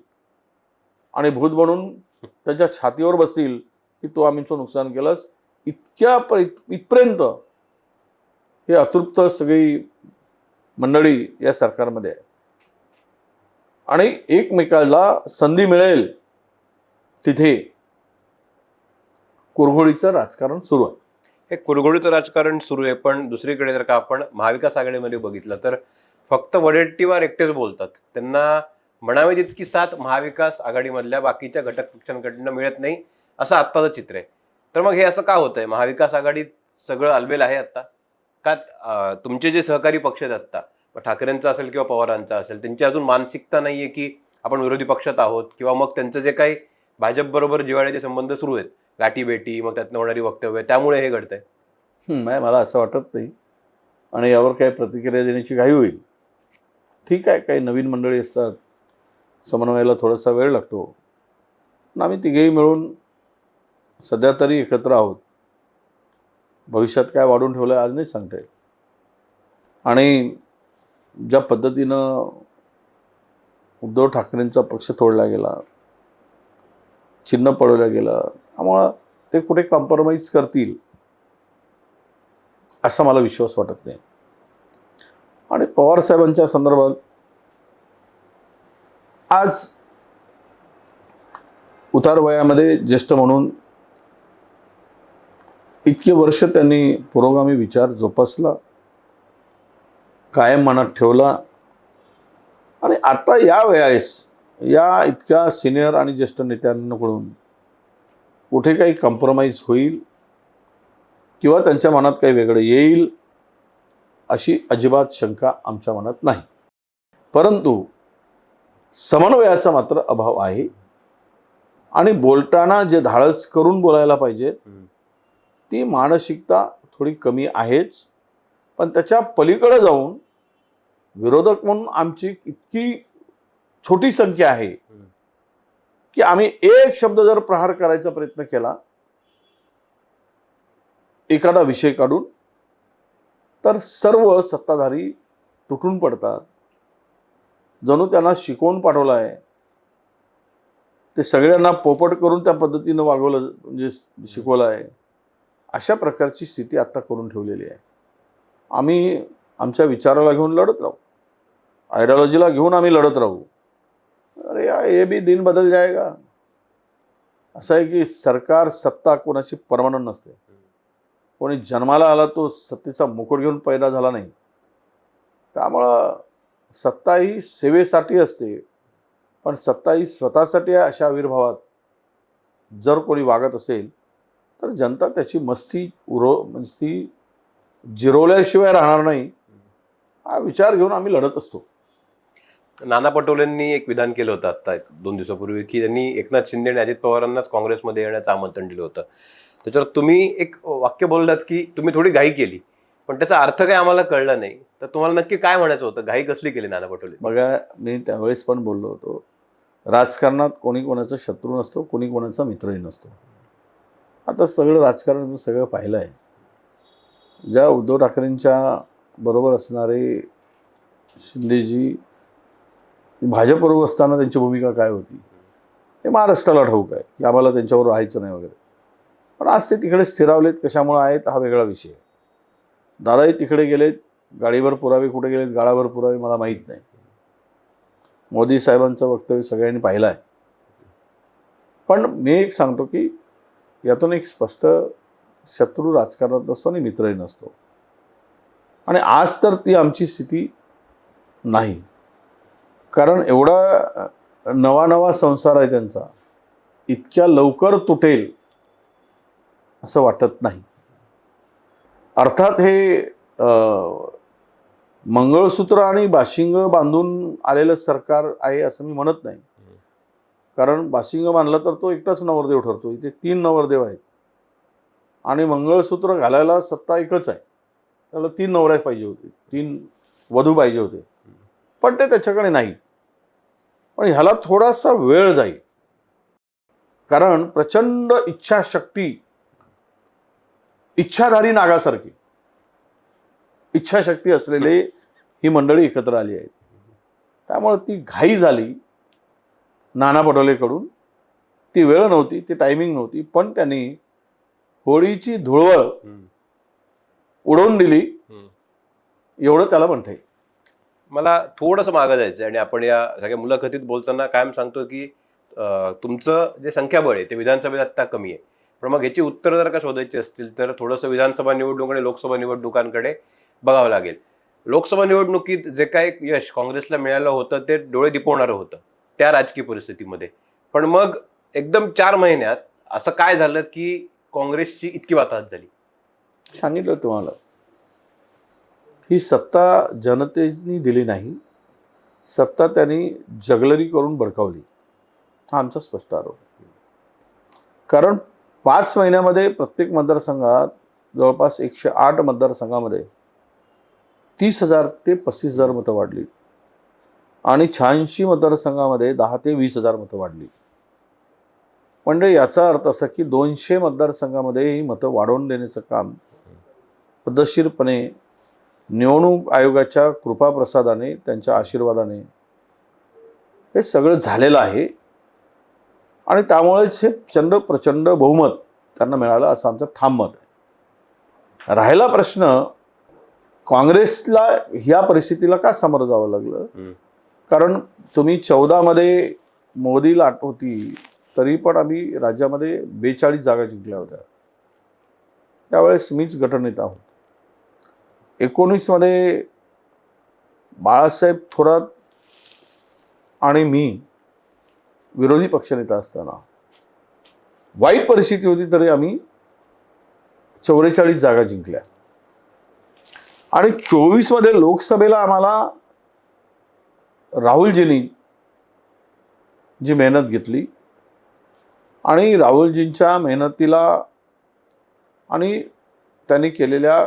[SPEAKER 1] आणि भूत बनून त्यांच्या छातीवर बसतील की तू आम्हीचं नुकसान केलंस. इथपर्यंत हे अतृप्त सगळी मंडळी या सरकारमध्ये आहे आणि एकमेकाला संधी मिळेल तिथे कुरघोडीचं राजकारण सुरू आहे.
[SPEAKER 2] हे कुरघोडीचं राजकारण सुरू आहे, पण दुसरीकडे जर का आपण महाविकास आघाडीमध्ये बघितलं तर फक्त वडेट्टीवार एकटेच बोलतात. त्यांना म्हणावी तितकी साथ महाविकास आघाडीमधल्या बाकीच्या घटक पक्षांकडनं मिळत नाही, असं आत्ताचं चित्र आहे. तर मग हे असं का होतंय? महाविकास आघाडीत सगळं अलबेल आहे आत्ता का? तुमचे जे सहकारी पक्ष आहेत आत्ता, ठाकरेंचा असेल किंवा पवारांचा असेल, त्यांची अजून मानसिकता नाहीये की आपण विरोधी पक्षात आहोत, किंवा मग त्यांचं जे काही भाजपबरोबर जिव्हाळ्याचे संबंध सुरू आहेत, गाठीभेटी, मग त्यातनं होणारी वक्तव्य, त्यामुळे हे घडतंय?
[SPEAKER 1] नाही, मला असं वाटत नाही आणि यावर काही प्रतिक्रिया देण्याची घाई होईल. ठीक आहे, काही नवीन मंडळी असतात, समन्वयाला थोडासा वेळ लागतो, पण आम्ही तिघेही मिळून सध्या तरी एकत्र आहोत. भविष्यात काय वाढून ठेवलं आज नाही सांगता येत. आणि ज्या पद्धतीनं उद्धव ठाकरेंचा पक्ष तोडला गेला, चिन्ह पळवलं गेलं, त्यामुळं ते कुठे कॉम्प्रोमाइज करतील असा मला विश्वास वाटत नाही. आणि पवारसाहेबांच्या संदर्भात आज उतार वयामध्ये ज्येष्ठ म्हणून इतके वर्ष त्यांनी पुरोगामी विचार जोपासला, कायम मनात ठेवला आणि आता या वेळेस या इतक्या सिनियर आणि ज्येष्ठ नेत्यांकडून कुठे काही कॉम्प्रोमाइज होईल किंवा त्यांच्या मनात काही वेगळं येईल अशी अजिबात शंका आमच्या मनात नाही. परंतु समन्वयाचा मात्र अभाव आहे आणि बोलताना जे धाडस करून बोलायला पाहिजे ती मानसिकता थोडी कमी आहेच. पण त्याच्या पलीकडे जाऊन विरोधक म्हणून आमची इतकी छोटी संख्या आहे की आम्ही एक शब्द जर प्रहार करायचा प्रयत्न केला एखादा विषय काढून तर सर्व सत्ताधारी तुटून पडतात. जणू त्यांना शिकवून पाठवलं आहे, ते सगळ्यांना पोपट करून त्या पद्धतीनं वागवलं, म्हणजे शिकवलं आहे. अशा प्रकारची स्थिती आत्ता करून ठेवलेली आहे. आम्ही आमच्या विचाराला घेऊन लढत राहू, आयडियोलॉजीला घेऊन आम्ही लढत राहू. अरे यार, ये भी दिन बदल जाएगा. असं आहे की सरकार, सत्ता कोणाची परमनंट नसते. कोणी जन्माला आला तो सत्तेचा मुकुट घेऊन पैदा झाला नाही. त्यामुळं सत्ता ही सेवेसाठी असते, पण सत्ता ही स्वतःसाठी आहे अशा आविर्भावात जर कोणी वागत असेल तर जनता त्याची मस्ती जिरवल्याशिवाय राहणार नाही, हा विचार घेऊन आम्ही लढत असतो.
[SPEAKER 2] नाना पटोलेंनी एक विधान केलं होतं आता 2 दिवसापूर्वी की त्यांनी एकनाथ शिंदे आणि अजित पवारांनाच काँग्रेसमध्ये येण्याचं आमंत्रण दिलं होतं. त्याच्यावर तुम्ही एक वाक्य बोललात की तुम्ही थोडी घाई केली, पण त्याचा अर्थ काय आम्हाला कळला नाही. तर तुम्हाला नक्की काय म्हणायचं होतं? घाई कसली केली नाना पटोले?
[SPEAKER 1] बघा, मी त्यावेळेस पण बोललो होतो, राजकारणात कोणी कोणाचा शत्रू नसतो, कोणी कोणाचा मित्रही नसतो. आता सगळं राजकारण सगळं पाहिलं आहे. ज्या उद्धव ठाकरेंच्या बरोबर असणारे शिंदेजी भाजपबरोबर असताना त्यांची भूमिका काय होती हे महाराष्ट्राला ठाऊक आहे की आम्हाला त्यांच्यावर राहायचं नाही वगैरे. पण आज ते तिकडे स्थिरावलेत, कशामुळे आहेत हा वेगळा विषय आहे. दादाही तिकडे गेलेत, गाडीवर पुरावे कुठे गेलेत, गाळावर पुरावे मला माहीत नाही. मोदी साहेबांचं वक्तव्य सगळ्यांनी पाहिलं आहे. पण मी एक सांगतो की यातून एक स्पष्ट शत्रू राजकारणात नसतो आणि मित्रही नसतो. आणि आज तर ती आमची स्थिती नाही, कारण एवढा नवा संसार आहे त्यांचा, इतक्या लवकर तुटेल असं वाटत नाही. अर्थात हे मंगळसूत्र आणि बाशिंग बांधून आलेलं सरकार आहे असं मी म्हणत नाही, कारण बाशिंग बांधला तर तो एकटाच नवरदेव ठरतो. इथे 3 नवरदेव आहेत आणि मंगळसूत्र घालायला सत्ता एकच आहे, त्याला 3 नवऱ्या पाहिजे होते, 3 वधू पाहिजे होते, पण ते त्याच्याकडे नाही. पण ह्याला थोडासा वेळ जाईल, कारण प्रचंड इच्छाशक्ती, इच्छाधारी नागासारखी इच्छाशक्ती असलेले ही मंडळी एकत्र आली आहेत. त्यामुळे ती घाई झाली नाना पटोलेकडून. ती वेळ नव्हती, ती टायमिंग नव्हती, पण त्यांनी होळीची धुळवळ उडवून दिली, एवढं त्याला म्हणता येईल.
[SPEAKER 2] मला थोडंसं मागं जायचं आणि आपण या सगळ्या मुलाखतीत बोलताना कायम सांगतो की तुमचं जे संख्याबळ आहे ते विधानसभेत आत्ता कमी आहे, पण मग ह्याची उत्तरं जर का शोधायची असतील तर थोडंसं विधानसभा निवडणूक आणि लोकसभा निवडणुकांकडे बघावं लागेल. लोकसभा निवडणुकीत जे काही यश काँग्रेसला मिळालं होतं ते डोळे दिपवणारं होतं त्या राजकीय परिस्थितीमध्ये. पण मग एकदम 4 महिन्यात असं काय झालं की काँग्रेसची इतकी वाताहत झाली?
[SPEAKER 1] सांगितलं तुम्हाला, ही सत्ता जनतेने दिली नाही, सत्ता त्यांनी जगलरी करून बळकावली. हा आमचा स्पष्ट आरोप आहे. कारण 5 महिन्यामध्ये प्रत्येक मतदारसंघात जवळपास 108 मतदारसंघामध्ये 30,000 ते 35,000 मतं वाढली आणि 86 मतदारसंघामध्ये 10 ते 20,000 मतं वाढली. म्हणजे याचा अर्थ असा की 200 मतदारसंघामध्ये ही मतं वाढवून देण्याचं काम पद्धतशीरपणे निवडणूक आयोगाच्या कृपाप्रसादाने, त्यांच्या आशीर्वादाने हे सगळं झालेलं आहे आणि त्यामुळेच हे प्रचंड बहुमत त्यांना मिळालं असं आमचं ठाम मत आहे. राहिला प्रश्न, काँग्रेसला ह्या परिस्थितीला का सामोरं जावं लागलं? कारण तुम्ही 14 मध्ये मोदी लाट होती तरी पण आम्ही राज्यामध्ये 42 जागा जिंकल्या होत्या. त्यावेळेस मीच गटनेता होतो. 19 मध्ये बाळासाहेब थोरात आणि मी विरोधी पक्षनेता असताना वाईट परिस्थिती होती तरी आम्ही 44 जागा जिंकल्या आणि 24 मध्ये लोकसभेला आम्हाला राहुलजींनी जी मेहनत घेतली आणि राहुलजींच्या मेहनतीला आणि त्यांनी केलेल्या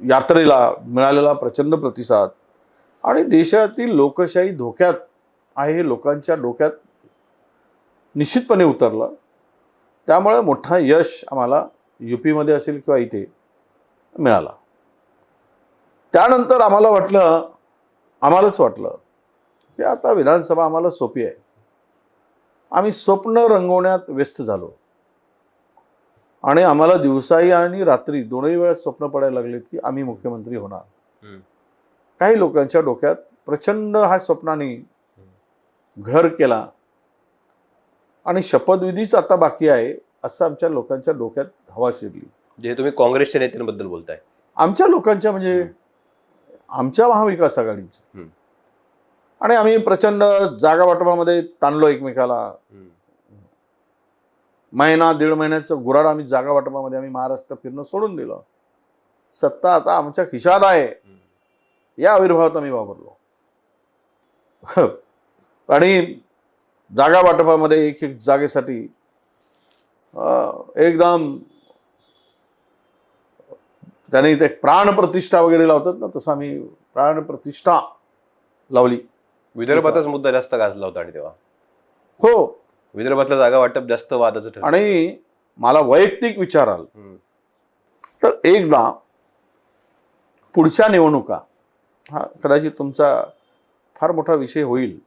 [SPEAKER 1] यात्रेला मिळालेला प्रचंड प्रतिसाद आणि देशातील लोकशाही धोक्यात आहे हे लोकांच्या डोक्यात निश्चितपणे उतरलं. त्यामुळे मोठा यश आम्हाला UP मध्ये असेल किंवा इथे मिळाला. त्यानंतर आम्हालाच वाटलं की आता विधानसभा आम्हाला सोपी आहे. आम्ही स्वप्न रंगवण्यात व्यस्त झालो आणि आम्हाला दिवसाही आणि रात्री दोनही वेळा स्वप्न पडायला लागलेत की आम्ही मुख्यमंत्री होणार. काही लोकांच्या डोक्यात प्रचंड हा स्वप्नाने घर केला आणि शपथविधीच आता बाकी आहे असं आमच्या लोकांच्या डोक्यात हवा शिरली.
[SPEAKER 2] जे तुम्ही काँग्रेसच्या नेत्यांबद्दल बोलताय?
[SPEAKER 1] आमच्या लोकांच्या म्हणजे आमच्या महाविकास आघाडीच्या. आणि आम्ही प्रचंड जागा वाटपामध्ये ताणलो एकमेकाला. महिना 1.5 महिन्याचं गुराड आम्ही जागा वाटपामध्ये आम्ही महाराष्ट्र फिरणं सोडून दिलं. सत्ता आता आमच्या खिशात आहे या आविर्भावात आम्ही वापरलो. आणि जागा वाटपामध्ये एक जागेसाठी एकदम त्याने ते प्राणप्रतिष्ठा वगैरे लावतात ना, तसं आम्ही प्राणप्रतिष्ठा लावली.
[SPEAKER 2] विदर्भातच मुद्दा जास्त गाजला होता आणि तेव्हा
[SPEAKER 1] हो,
[SPEAKER 2] विदर्भातलं जागा वाटप जास्त वादाचं ठरलं.
[SPEAKER 1] आणि मला वैयक्तिक विचाराल तर एकदा पुढच्या निवडणुका, हा कदाचित तुमचा फार मोठा विषय होईल,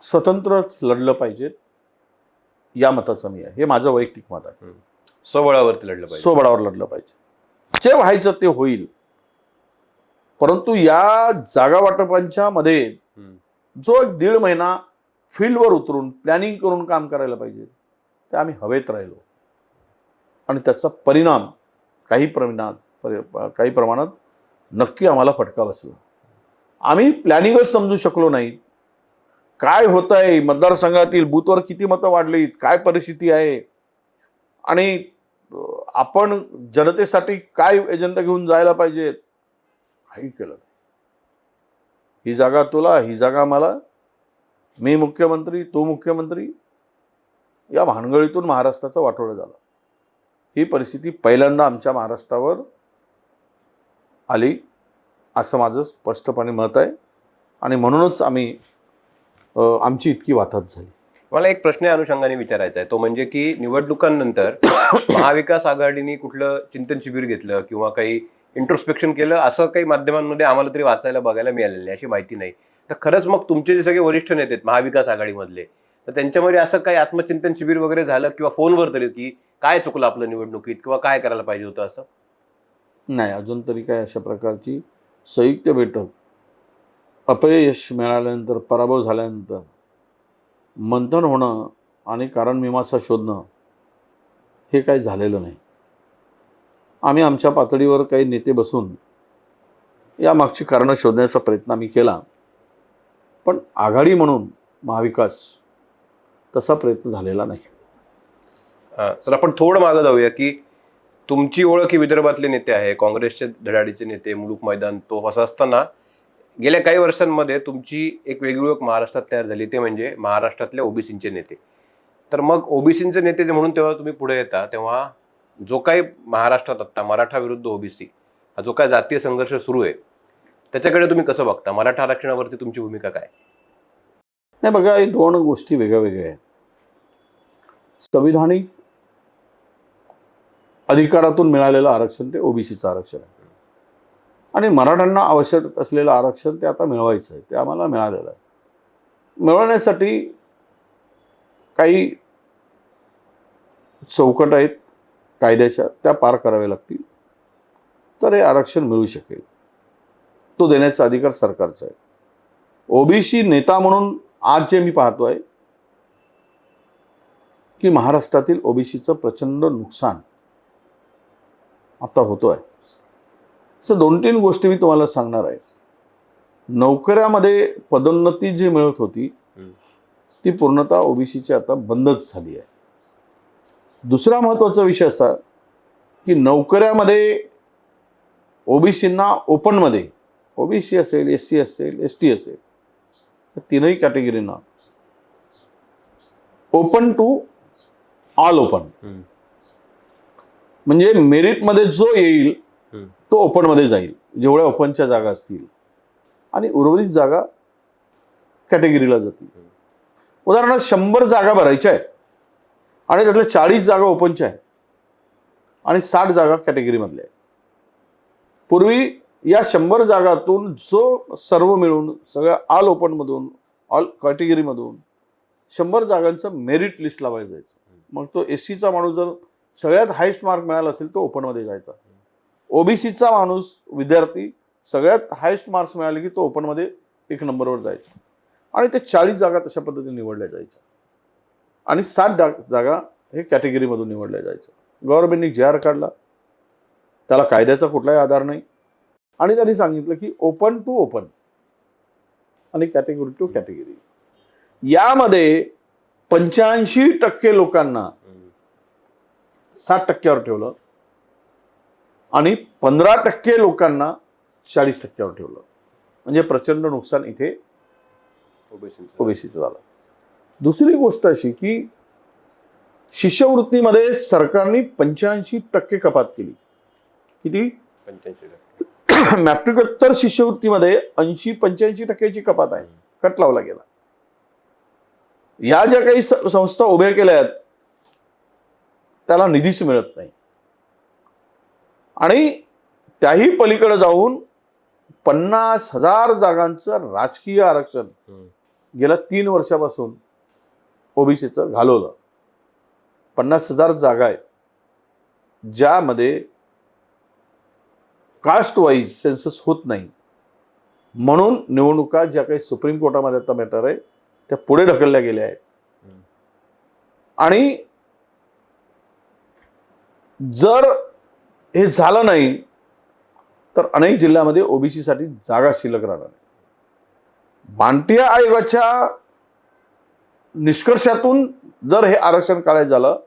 [SPEAKER 1] स्वतंत्रच लढलं पाहिजेत या मताचं मी आहे. हे माझं वैयक्तिक मत आहे.
[SPEAKER 2] स्वबळावरती लढलं पाहिजे,
[SPEAKER 1] स्वबळावर लढलं पाहिजे. जे व्हायचं ते होईल, परंतु या जागा वाटपांच्या मध्ये जो 1.5 महिना फील्डवर उतरून प्लॅनिंग करून काम करायला पाहिजे ते आम्ही हवेत राहिलो आणि त्याचा परिणाम काही प्रमाणात नक्की आम्हाला फटका बसला. आम्ही प्लॅनिंगच समजू शकलो नाही. काय होत आहे, मतदारसंघातील बूथवर किती मतं वाढलीत, काय परिस्थिती आहे आणि आपण जनतेसाठी काय एजेंडा घेऊन जायला पाहिजेत, काही केलं. ही जागा तुला, ही जागा मला, मी मुख्यमंत्री, तो मुख्यमंत्री, या भानगडीतून महाराष्ट्राचं वाटोळं झालं. ही परिस्थिती पहिल्यांदा आमच्या महाराष्ट्रावर आली असं माझं स्पष्टपणे मत आहे आणि म्हणूनच आमची इतकी वाताहत झाली.
[SPEAKER 2] मला एक प्रश्न या अनुषंगाने विचारायचा आहे, तो म्हणजे की निवडणुकांनंतर महाविकास आघाडीने कुठलं चिंतन शिबिर घेतलं किंवा काही इंट्रोस्पेक्शन केलं असं काही माध्यमांमध्ये आम्हाला तरी वाचायला बघायला मिळालेलं नाही, अशी माहिती नाही. तर खरंच मग तुमचे जे सगळे वरिष्ठ नेते आहेत महाविकास आघाडीमधले, तर त्यांच्यामध्ये असं काही आत्मचिंतन शिबिर वगैरे झालं किंवा फोनवर तरी, की काय चुकलं आपलं निवडणुकीत किंवा काय करायला पाहिजे होतं असं?
[SPEAKER 1] नाही, अजून तरी काय अशा प्रकारची संयुक्त बैठक अपयश मिळाल्यानंतर, पराभव झाल्यानंतर मंथन होणं आणि कारण मीमांसा शोधणं हे काही झालेलं नाही. आम्ही आमच्या पातळीवर काही नेते बसून यामागची कारणं शोधण्याचा प्रयत्न आम्ही केला, पण आघाडी म्हणून महाविकास तसा प्रयत्न झालेला नाही.
[SPEAKER 2] तर आपण थोडं मागं जाऊया, की तुमची ओळख ही विदर्भातले नेते आहे, काँग्रेसचे धडाडीचे नेते, मुलुक मैदान तो असं असताना गेल्या काही वर्षांमध्ये तुमची एक वेगळी ओळख महाराष्ट्रात तयार झाली, ते म्हणजे महाराष्ट्रातल्या ओबीसींचे नेते. तर मग ओबीसींचे नेते जे म्हणून तेव्हा तुम्ही पुढे येता, तेव्हा जो काही महाराष्ट्रात आत्ता मराठा विरुद्ध ओबीसी हा जो काय जातीय संघर्ष सुरू आहे, त्याच्याकडे तुम्ही कसं बघता? मराठा आरक्षणावरती तुमची भूमिका काय?
[SPEAKER 1] नाही बघा, हे दोन गोष्टी वेगळ्या वेगळ्या आहेत. संविधानिक अधिकारातून मिळालेलं आरक्षण ते ओबीसीचं आरक्षण आहे आणि मराठ्यांना आवश्यक असलेलं आरक्षण ते आता मिळवायचं आहे, ते आम्हाला मिळालेलं आहे. मिळवण्यासाठी काही चौकट आहेत कायद्याच्या, त्या पार कराव्या लागतील, तर हे आरक्षण मिळू शकेल. तो देण्याचा अधिकार सरकारचा आहे. ओबीसी नेता म्हणून आज जे मी पाहतोय की महाराष्ट्रातील ओबीसीचं प्रचंड नुकसान आता होतोय. असं 2-3 गोष्टी मी तुम्हाला सांगणार आहे. नोकऱ्यामध्ये पदोन्नती जी मिळत होती ती पूर्णतः ओबीसीची आता बंदच झाली आहे. दुसरा महत्त्वाचा विषय असा की नोकऱ्यामध्ये ओबीसींना ओपनमध्ये, ओबीसी असेल, एससी असेल, एसटी असेल, या तीनही कॅटेगरीना ओपन टू ऑल ओपन, म्हणजे मेरिटमध्ये जो येईल तो ओपनमध्ये जाईल, जेवढ्या ओपनच्या जागा असतील, आणि उर्वरित जागा कॅटेगरीला जातील. उदाहरणार्थ 100 जागा भरायच्या आहेत आणि त्यातल्या 40 जागा ओपनच्या आहेत आणि 60 जागा कॅटेगरीमधल्या आहेत. पूर्वी या 100 जागातून जो सर्व मिळून सगळ्या ऑल ओपनमधून, ऑल कॅटेगरीमधून 100 जागांचं मेरिट लिस्ट लावायला जायचं. मग तो एससीचा माणूस जर सगळ्यात हायेस्ट मार्क मिळाला असेल तो ओपनमध्ये जायचा. ओबीसीचा माणूस विद्यार्थी सगळ्यात हायेस्ट मार्क्स मिळाले की तो ओपनमध्ये 1 नंबरवर जायचा आणि ते 40 जागा तशा पद्धतीने निवडल्या जायच्या आणि 60 जागा हे कॅटेगरीमधून निवडल्या जायचं. गव्हर्नमेंटने JR काढला, त्याला कायद्याचा कुठलाही आधार नाही आणि त्यांनी सांगितलं की ओपन टू ओपन आणि कॅटेगरी टू कॅटेगरी. यामध्ये 85% लोकांना 60% ठेवलं आणि 15% लोकांना 40% ठेवलं. म्हणजे प्रचंड नुकसान इथे ओबीसीचं झालं. दुसरी गोष्ट अशी की शिष्यवृत्तीमध्ये सरकारने 85% कपात केली. किती?
[SPEAKER 2] 85%.
[SPEAKER 1] मॅट्रिकोत्तर शिष्यवृत्तीमध्ये 85% कपात आहे, कट लावला गेला. या ज्या काही संस्था उभ्या केल्या आहेत त्याला निधीच मिळत नाही आणि त्याही पलीकडे जाऊन 50,000 जागांचं राजकीय आरक्षण गेल्या 3 वर्षापासून ओबीसीचं घालवलं. 50,000 जागा आहेत ज्यामध्ये कास्ट वाईज सेन्सस होत नाही, म्हणून निवडणुका ज्या काही सुप्रीम कोर्टामध्ये आता मॅटर आहे त्या पुढे ढकलल्या गेल्या आहेत. आणि जर हे झालं नाही तर अनेक जिल्ह्यामध्ये ओबीसीसाठी जागा शिल्लक राहणार नाही. भांटिया आयोगाच्या निष्कर्षातून जर हे आरक्षण काढायचं झालं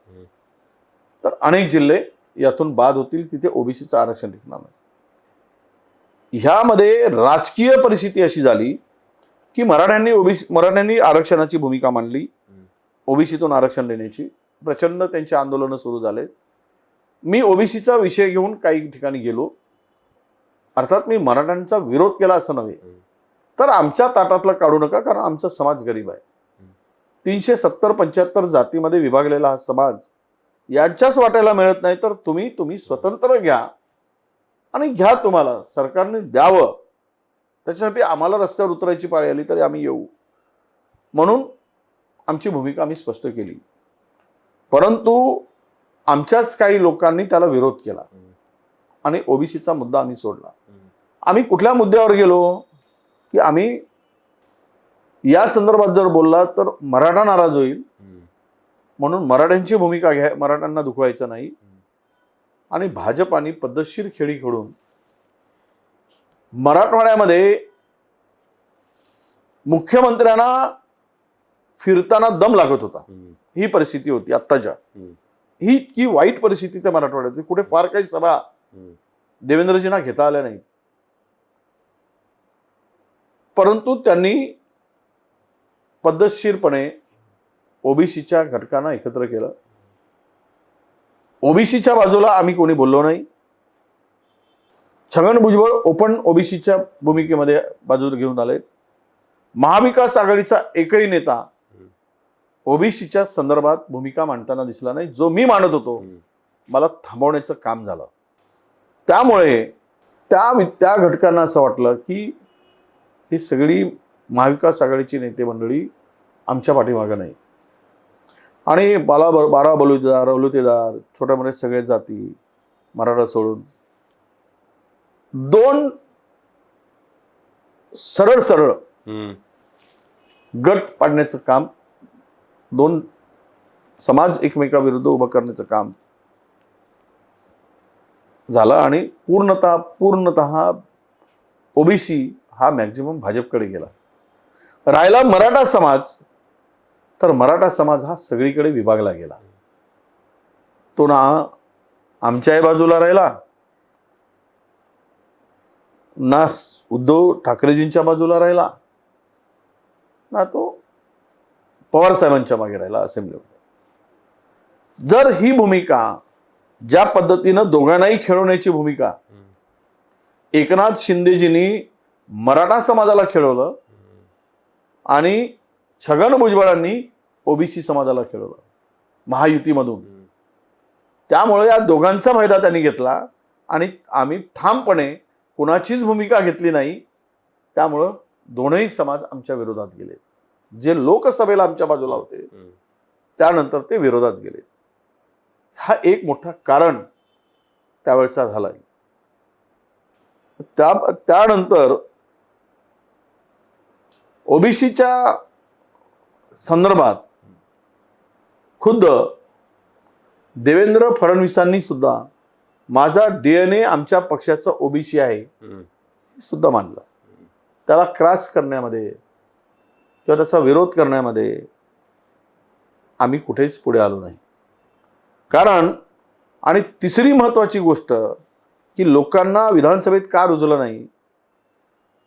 [SPEAKER 1] तर अनेक जिल्हे यातून बाद होतील, तिथे ओबीसीचं आरक्षण टिकणार नाही. ह्यामध्ये राजकीय परिस्थिती अशी झाली की मराठ्यांनी आरक्षणाची भूमिका मांडली, ओबीसीतून आरक्षण देण्याची. प्रचंड त्यांची आंदोलनं सुरू झाले. मी ओबीसीचा विषय घेऊन काही ठिकाणी गेलो. अर्थात मी मराठ्यांचा विरोध केला असं नव्हे, तर आमच्या ताटातलं काढू नका कारण आमचा समाज गरीब आहे. 370-75 जातीमध्ये विभागलेला हा समाज यांच्याच वाटायला मिळत नाही, तर तुम्ही स्वतंत्र घ्या आणि घ्या, तुम्हाला सरकारने द्यावं. त्याच्यासाठी आम्हाला रस्त्यावर उतरायची पाळी आली तरी आम्ही येऊ, म्हणून आमची भूमिका आम्ही स्पष्ट केली. परंतु आमच्याच काही लोकांनी त्याला विरोध केला आणि ओबीसीचा मुद्दा आम्ही सोडला. आम्ही कुठल्या मुद्द्यावर गेलो की आम्ही या संदर्भात जर बोलला तर मराठा नाराज होईल, म्हणून मराठ्यांची भूमिका घ्या, मराठ्यांना दुखवायचं नाही. आणि भाजपाने पद्धतशीर खेळी खेळून मराठवाड्यामध्ये मुख्यमंत्र्यांना फिरताना दम लागत होता. ही परिस्थिती होती आत्ताच्या. ही इतकी वाईट परिस्थिती त्या मराठवाड्यात होती. कुठे फार काही सभा देवेंद्रजींना घेता आल्या नाही, परंतु त्यांनी पद्धतशीरपणे ओबीसीच्या घटकांना एकत्र केलं. ओबीसीच्या बाजूला आम्ही कोणी बोललो नाही. छगन भुजबळ ओपन ओबीसीच्या भूमिकेमध्ये बाजूला घेऊन आले. महाविकास आघाडीचा एकही नेता ओबीसीच्या संदर्भात भूमिका मांडताना दिसला नाही. जो मी मांडत होतो मला थांबवण्याचं काम झालं. त्यामुळे त्या घटकांना असं वाटलं की ही सगळी महाविकास आघाडीची नेते मंडळी आमच्या पाठीमागं नाही. आणि 12 बलुतेदार छोट्या मोठ्या सगळे जाती मराठा सोडून 2 सरळ गट पाडण्याचं काम, 2 समाज एकमेकाविरुद्ध उभं करण्याचं काम झालं. आणि पूर्णतः ओबीसी हा मॅक्झिमम भाजपकडे गेला. राहिला मराठा समाज, तर मराठा समाज हा सगळीकडे विभागला गेला. तो ना आमच्याही बाजूला राहिला, ना उद्धव ठाकरेजींच्या बाजूला राहिला, ना तो पवार साहेबांच्या मागे राहिला असेंब्लीमध्ये. जर ही भूमिका ज्या पद्धतीनं दोघांनाही खेळवण्याची भूमिका एकनाथ शिंदेजींनी मराठा समाजाला खेळवलं आणि छगन भुजबळांनी ओबीसी समाजाला खेळवलं महायुतीमधून, त्यामुळे या दोघांचा फायदा त्यांनी घेतला आणि आम्ही ठामपणे कुणाचीच भूमिका घेतली नाही. त्यामुळं दोनही समाज आमच्या विरोधात गेले. जे लोकसभेला आमच्या बाजूला होते त्यानंतर ते विरोधात गेले. हा एक मोठा कारण त्यावेळचा झाला. त्यानंतर ओबीसीच्या संदर्भात खुद्द देवेंद्र फडणवीसांनी सुद्धा माझा DNA आमच्या पक्षाचा ओबीसी आहे सुद्धा मानलं. त्याला क्रॉस करण्यामध्ये किंवा त्याचा विरोध करण्यामध्ये आम्ही कुठेच पुढे आलो नाही. कारण आणि तिसरी महत्त्वाची गोष्ट की लोकांना विधानसभेत का रुजलं नाही,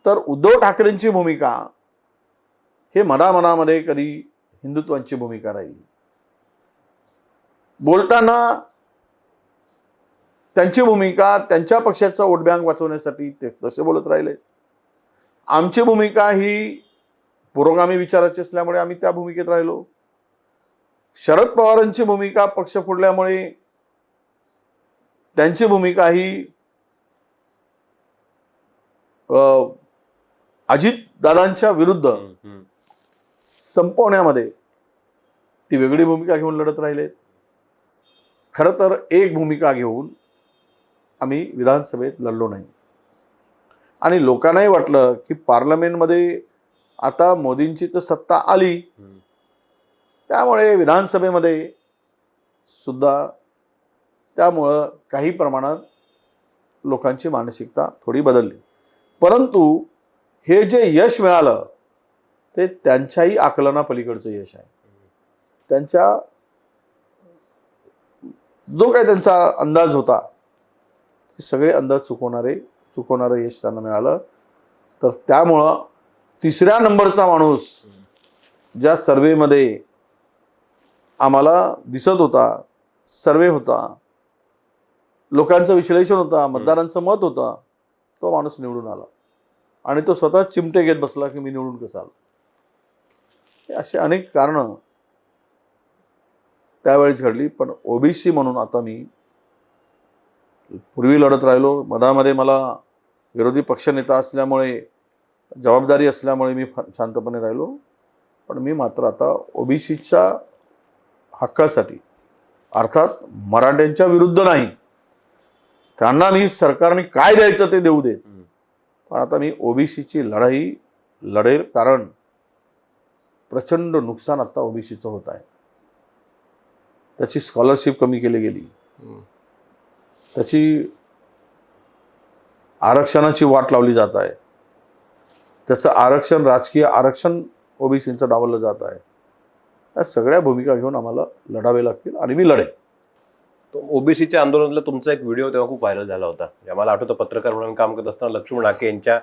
[SPEAKER 1] तर उद्धव ठाकरेंची भूमिका हे मनामध्ये कधी हिंदुत्वाची भूमिका राहिली. बोलताना त्यांची भूमिका त्यांच्या पक्षाचा वोट बँक वाचवण्यासाठी ते तसे बोलत राहिले. आमची भूमिका ही पुरोगामी विचाराची असल्यामुळे आम्ही त्या भूमिकेत राहिलो. शरद पवारांची भूमिका पक्ष फोडल्यामुळे त्यांची भूमिका ही अजितदादांच्या विरुद्ध संपवण्यामध्ये ती वेगळी भूमिका घेऊन लढत राहिले. खरं तर एक भूमिका घेऊन आम्ही विधानसभेत लढलो नाही. आणि लोकांनाही वाटलं की पार्लमेंटमध्ये आता मोदींची तर सत्ता आली, त्यामुळे विधानसभेमध्ये सुद्धा त्यामुळं काही प्रमाणात लोकांची मानसिकता थोडी बदलली. परंतु हे जे यश मिळालं ते त्यांच्याही आकलनापलीकडचं यश आहे. त्यांच्या जो काही त्यांचा अंदाज होता ते सगळे अंदाज चुकवणारं यश त्यांना मिळालं. तर त्यामुळं 3ऱ्या नंबरचा माणूस ज्या सर्वेमध्ये आम्हाला दिसत होता, सर्वे होता, लोकांचं विश्लेषण होता, मतदारांचं मत होतं, तो माणूस निवडून आला. आणि तो स्वतः चिमटे घेत बसला की मी निवडून कसा आलो. हे असे अनेक कारणं त्यावेळेस घडली. पण ओबीसी म्हणून आता मी पूर्वी लढत राहिलो. मधामध्ये मला विरोधी पक्षनेता असल्यामुळे, जबाबदारी असल्यामुळे मी शांतपणे राहिलो. पण मी मात्र आता ओबीसीच्या हक्कासाठी, अर्थात मराठ्यांच्या विरुद्ध नाही, त्यांना मी सरकारने काय द्यायचं ते देऊ देत, पण आता मी ओबीसीची लढाई लढेल. कारण प्रचंड नुकसान आता ओबीसीचं होत आहे. त्याची स्कॉलरशिप कमी केली गेली, त्याची आरक्षणाची वाट लावली जात आहे, त्याचं आरक्षण, राजकीय आरक्षण ओबीसींचं डावललं जात आहे. या सगळ्या भूमिका घेऊन आम्हाला लढावे लागतील आणि मी लढेन.
[SPEAKER 2] तो ओबीसीच्या आंदोलनातला तुमचा एक व्हिडिओ तेव्हा खूप व्हायरल झाला होता. मला आठवतं पत्रकार म्हणून काम करत असताना लक्ष्मण हाके यांच्या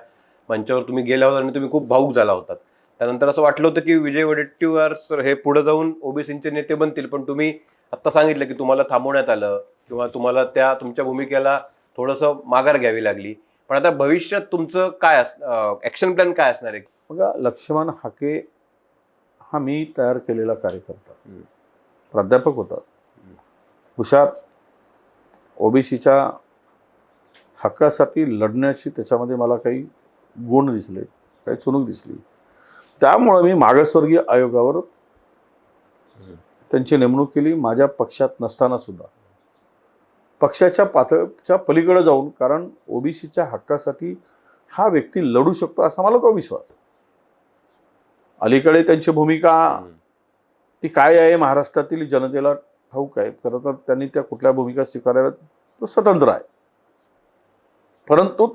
[SPEAKER 2] मंचावर तुम्ही गेला होता आणि तुम्ही खूप भावूक झाला होता. त्यानंतर असं वाटलं होतं की विजय वडेट्टीवार सर हे पुढे जाऊन ओबीसींचे नेते बनतील, पण तुम्ही आत्ता सांगितलं की तुम्हाला थांबवण्यात आलं किंवा तुम्हाला त्या तुमच्या भूमिकेला थोडंसं माघार घ्यावी लागली. पण आता भविष्यात तुमचं काय ॲक्शन प्लॅन काय असणार आहे?
[SPEAKER 1] बघा, लक्ष्मण हाके हा मी तयार केलेला कार्यकर्ता, प्राध्यापक होता, हुशार, ओबीसीच्या हक्कासाठी लढण्याची त्याच्यामध्ये मला काही गुण दिसले, काही चुणूक दिसली. त्यामुळं मी मागासवर्गीय आयोगावर त्यांची नेमणूक केली, माझ्या पक्षात नसताना सुद्धा, पक्षाच्या पातळीच्या पलीकडे जाऊन. कारण ओबीसीच्या हक्कासाठी हा व्यक्ती लढू शकतो असा मला तो विश्वास. अलीकडे त्यांची भूमिका ती काय आहे महाराष्ट्रातील जनतेला ठाऊक आहे. खरं तर त्यांनी त्या कुठल्या भूमिका स्वीकाराव्यात तो स्वतंत्र आहे. परंतु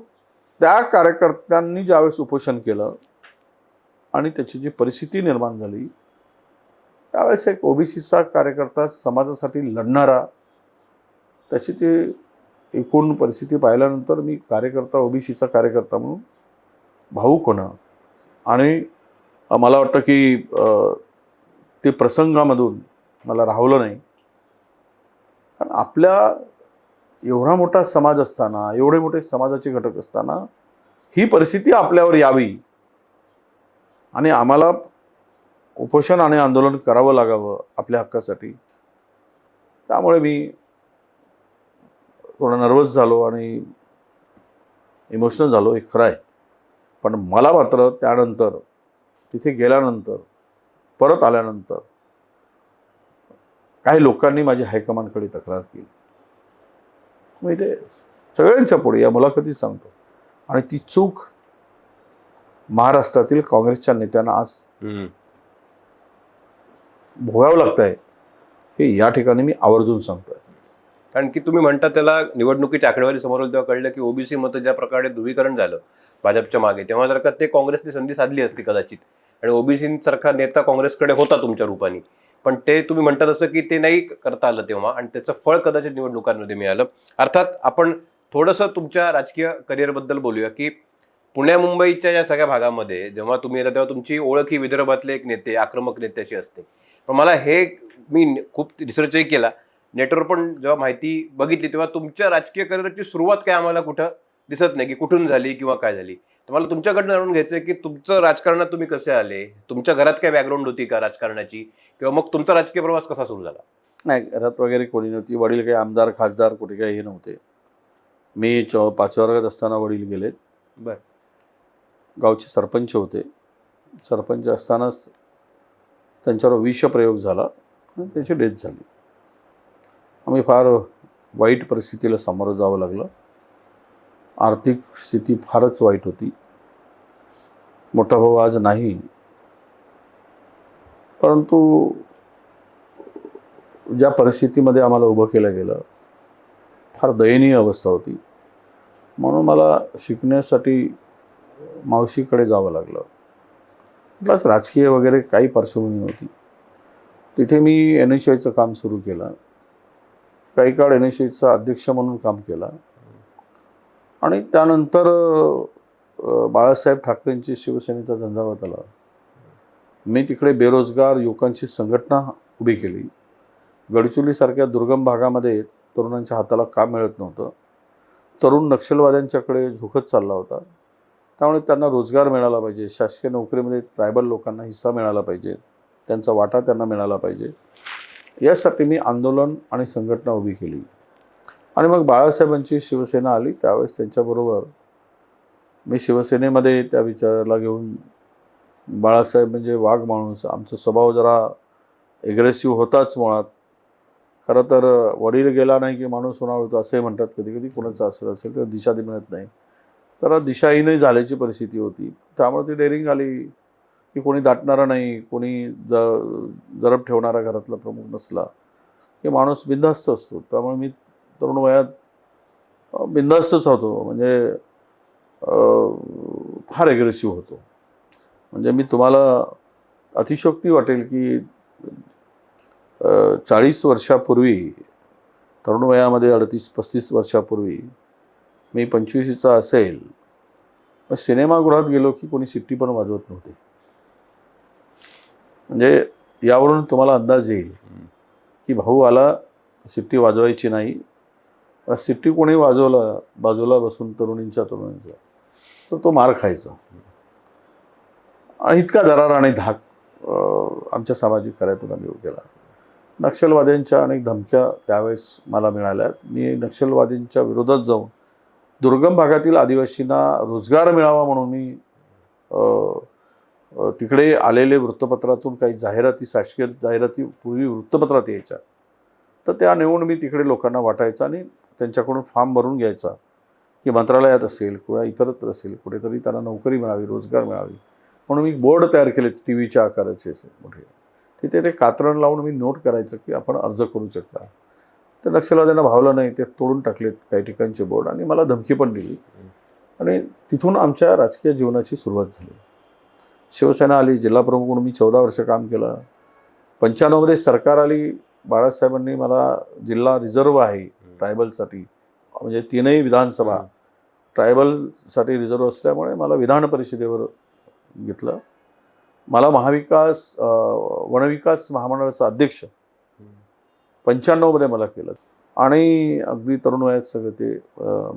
[SPEAKER 1] त्या कार्यकर्त्यांनी ज्यावेळेस उपोषण केलं आणि त्याची जी परिस्थिती निर्माण झाली, त्यावेळेस एक ओबीसीचा कार्यकर्ता, समाजासाठी लढणारा, त्याची ती एकूण परिस्थिती पाहिल्यानंतर मी कार्यकर्ता, ओबीसीचा कार्यकर्ता म्हणून भावूक होणं आणि मला वाटतं की ते प्रसंगामधून मला राहवलं नाही. कारण आपल्या एवढा मोठा समाज असताना, एवढे मोठे समाजाचे घटक असताना ही परिस्थिती आपल्यावर यावी आणि आम्हाला उपोषण आणि आंदोलन करावं लागावं आपल्या हक्कासाठी. त्यामुळे मी थोडा नर्वस झालो आणि इमोशनल झालो, हे खरं आहे. पण मला मात्र त्यानंतर, तिथे गेल्यानंतर, परत आल्यानंतर काही लोकांनी माझी हायकमांडकडे तक्रार केली. मी ते सगळ्यांच्या पुढे या मुलाखतीत सांगतो. आणि ती चूक महाराष्ट्रातील काँग्रेसच्या नेत्यांना आज भोगावं लागत आहे, हे या ठिकाणी मी आवर्जून सांगतोय.
[SPEAKER 2] कारण की तुम्ही म्हणता त्याला निवडणुकीची आकडेवारी समोर आली तेव्हा कळलं की ओबीसी मतं ज्या प्रकारे ध्रुवीकरण झालं भाजपच्या मागे, तेव्हा जर का ते काँग्रेसने संधी साधली असती कदाचित, आणि ओबीसीसारखा नेता काँग्रेसकडे होता तुमच्या रूपाने, पण ते तुम्ही म्हणता तसं की ते नाही करता आलं तेव्हा, आणि त्याचं फळ कदाचित निवडणुकांमध्ये मिळालं. अर्थात आपण थोडंसं तुमच्या राजकीय करिअरबद्दल बोलूया की पुण्या मुंबईच्या या सगळ्या भागामध्ये जेव्हा तुम्ही येता तेव्हा तुमची ओळख ही विदर्भातले एक नेते, आक्रमक नेत्याची असते. पण मला हे, मी खूप रिसर्चही केला, नेटवर पण जेव्हा माहिती बघितली तेव्हा तुमच्या राजकीय करिअरची सुरुवात काय आम्हाला कुठं दिसत नाही की कुठून झाली किंवा काय झाली. तर मला तुमच्याकडनं जाणून घ्यायचं आहे की तुमचं राजकारणात तुम्ही कसे आले, तुमच्या घरात काय बॅकग्राऊंड होती का राजकारणाची, किंवा मग तुमचा राजकीय प्रवास कसा सुरू झाला?
[SPEAKER 1] नाही, घरात वगैरे कोणी नव्हती. वडील काही आमदार, खासदार, कुठे काही हे नव्हते. मी 5व्या वर्गात असताना वडील गेलेत.
[SPEAKER 2] बरं.
[SPEAKER 1] गावचे सरपंच होते. सरपंच असतानाच त्यांच्यावर विषप्रयोग झाला आणि त्याची डेथ झाली. आम्ही फार वाईट परिस्थितीला सामोरं जावं लागलं. आर्थिक स्थिती फारच वाईट होती. मोठा भाऊ आज नाही, परंतु ज्या परिस्थितीमध्ये आम्हाला उभं केलं गेलं, फार दयनीय अवस्था होती. म्हणून मला शिकण्यासाठी मावशीकडे जावं लागलं. प्लस राजकीय वगैरे काही पार्श्वभूमी नव्हती. तिथे मी NSUIचं काम सुरू केलं. काही काळ NSUIचा अध्यक्ष म्हणून काम केलं आणि त्यानंतर बाळासाहेब ठाकरेंची शिवसेनेचा झंझावात आला. मी तिकडे बेरोजगार युवकांची संघटना उभी केली. गडचिरोलीसारख्या दुर्गम भागामध्ये तरुणांच्या हाताला काम मिळत नव्हतं. तरुण नक्षलवाद्यांच्याकडे झुकत चालला होता. त्यामुळे त्यांना रोजगार मिळाला पाहिजे, शासकीय नोकरीमध्ये ट्रायबल लोकांना हिस्सा मिळाला पाहिजे, त्यांचा वाटा त्यांना मिळाला पाहिजे. यासाठी मी आंदोलन आणि संघटना उभी केली. आणि मग बाळासाहेबांची शिवसेना आली, त्यावेळेस त्यांच्याबरोबर मी शिवसेनेमध्ये त्या विचाराला घेऊन, बाळासाहेब म्हणजे वाघ माणूस, आमचा स्वभाव जरा एग्रेसिव्ह होताच मुळात. खरं तर वडील गेला नाही की माणूस होणार होतो असंही म्हणतात कधी कधी, कोणाचं असं असेल तर दिशा मिळत नाही, तर दिशाहीनही झाल्याची परिस्थिती होती. त्यामुळे ती डेअरिंग आली की कोणी दाटणारा नाही, कोणी जरब ठेवणारा घरातला प्रमुख नसला की माणूस बिनधास्त असतो. त्यामुळे मी तरुण वयात बिनधास्तच होतो, म्हणजे फार एग्रेसिव्ह होतो. म्हणजे मी तुम्हाला अतिशयोक्ती वाटेल की 40 वर्षापूर्वी, तरुण वयामध्ये 38-35 वर्षापूर्वी मी 25चा असेल, तर सिनेमागृहात गेलो की कोणी शिट्टी पण वाजवत नव्हते. म्हणजे यावरून तुम्हाला अंदाज येईल की भाऊ आला, शिट्टी वाजवायची नाही. शिट्टी कोणी वाजवला बाजूला बसून तरुणींच्या तर तो मार खायचा. आणि इतका दरार आणि धाक आमच्या सामाजिक कार्यातून आम्ही केला. नक्षलवाद्यांच्या अनेक धमक्या त्यावेळेस मला मिळाल्या. मी नक्षलवाद्यांच्या विरोधात जाऊन दुर्गम भागातील आदिवासींना रोजगार मिळावा म्हणून मी तिकडे आलेले वृत्तपत्रातून काही जाहिराती, शासकीय जाहिराती पूर्वी वृत्तपत्रात यायच्या, तर त्या नेऊन मी तिकडे लोकांना वाटायचा आणि त्यांच्याकडून फॉर्म भरून घ्यायचा की मंत्रालयात असेल किंवा इतरत्र असेल कुठेतरी त्यांना नोकरी मिळावी, रोजगार मिळावी म्हणून मी बोर्ड तयार केले टी व्हीच्या आकाराचे असे मोठे. तिथे ते कात्रण लावून मी नोट करायचं की आपण अर्ज करू शकता. तर नक्षलवाद्यांना भावलं नाही, ते तोडून टाकलेत काही ठिकाणचे बोर्ड आणि मला धमकी पण दिली. आणि तिथून आमच्या राजकीय जीवनाची सुरुवात झाली. शिवसेना आली, जिल्हाप्रमुख म्हणून मी 14 वर्ष काम केलं. 95मध्ये सरकार आली, बाळासाहेबांनी मला जिल्हा रिझर्व्ह आहे ट्रायबलसाठी, म्हणजे 3ही विधानसभा ट्रायबलसाठी रिझर्व्ह असल्यामुळे मला विधान परिषदेवर घेतलं. मला महाविकास वनविकास महामंडळाचा अध्यक्ष 95मध्ये मला केलं आणि अगदी तरुण वयात सगळं ते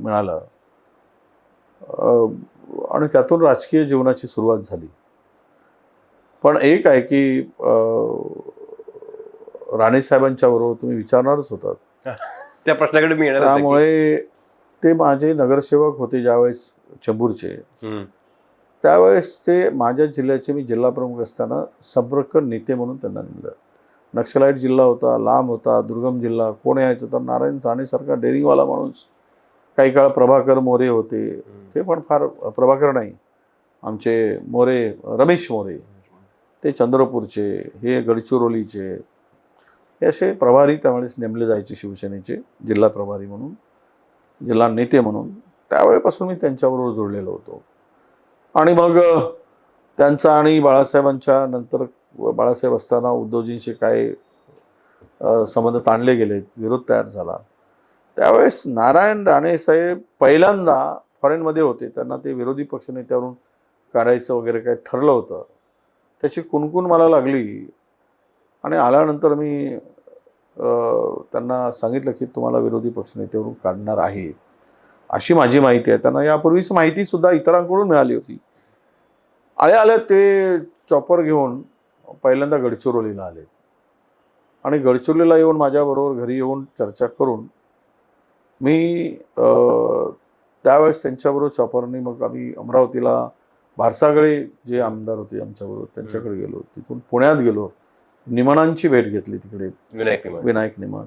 [SPEAKER 1] मिळालं. आणि त्यातून राजकीय जीवनाची सुरुवात झाली. पण एक आहे की राणेसाहेबांच्या बरोबर तुम्ही विचारणारच होतात,
[SPEAKER 2] त्या प्रश्नाकडे मी येणार.
[SPEAKER 1] त्यामुळे ते माझे नगरसेवक होते ज्यावेळेस चेंबूरचे, त्यावेळेस ते माझ्या जिल्ह्याचे, मी जिल्हा प्रमुख असताना संपर्क नेते म्हणून त्यांना नेमलं. नक्षलाईट जिल्हा होता, लांब होता, दुर्गम जिल्हा. कोण यायचं तर नारायण राणेसारखा डेअरिंगवाला माणूस. काही काळ प्रभाकर मोरे होते, ते पण फार, प्रभाकर नाही, आमचे मोरे, रमेश मोरे, ते चंद्रपूरचे, हे गडचिरोलीचे. हे असे प्रभारी त्यावेळेस नेमले जायचे शिवसेनेचे, जिल्हा प्रभारी म्हणून, जिल्हा नेते म्हणून. त्यावेळेपासून मी त्यांच्याबरोबर जोडलेलो होतो. आणि मग त्यांचा आणि बाळासाहेबांच्या नंतर, बाळासाहेब असताना उद्धवजींशी काय संबंध ताणले गेले, विरोध तयार झाला. त्यावेळेस नारायण राणेसाहेब पहिल्यांदा फॉरेनमध्ये होते, त्यांना ते विरोधी पक्षनेत्यावरून काढायचं वगैरे काय ठरलं होतं. त्याची कुणकुण मला लागली आणि आल्यानंतर मी त्यांना सांगितलं की तुम्हाला विरोधी पक्षनेत्यावरून काढणार आहे अशी माझी माहिती आहे. त्यांना यापूर्वीच माहितीसुद्धा इतरांकडून मिळाली होती. आल्या ते चॉपर घेऊन पहिल्यांदा गडचिरोलीला आले आणि गडचिरोलीला येऊन माझ्याबरोबर घरी येऊन चर्चा करून मी त्यावेळेस त्यांच्याबरोबर चॉपरने मग आम्ही अमरावतीला भारसागळे जे आमदार होते आमच्याबरोबर त्यांच्याकडे गेलो. तिथून पुण्यात गेलो, निमणांची भेट घेतली तिकडे, विनायक निमण,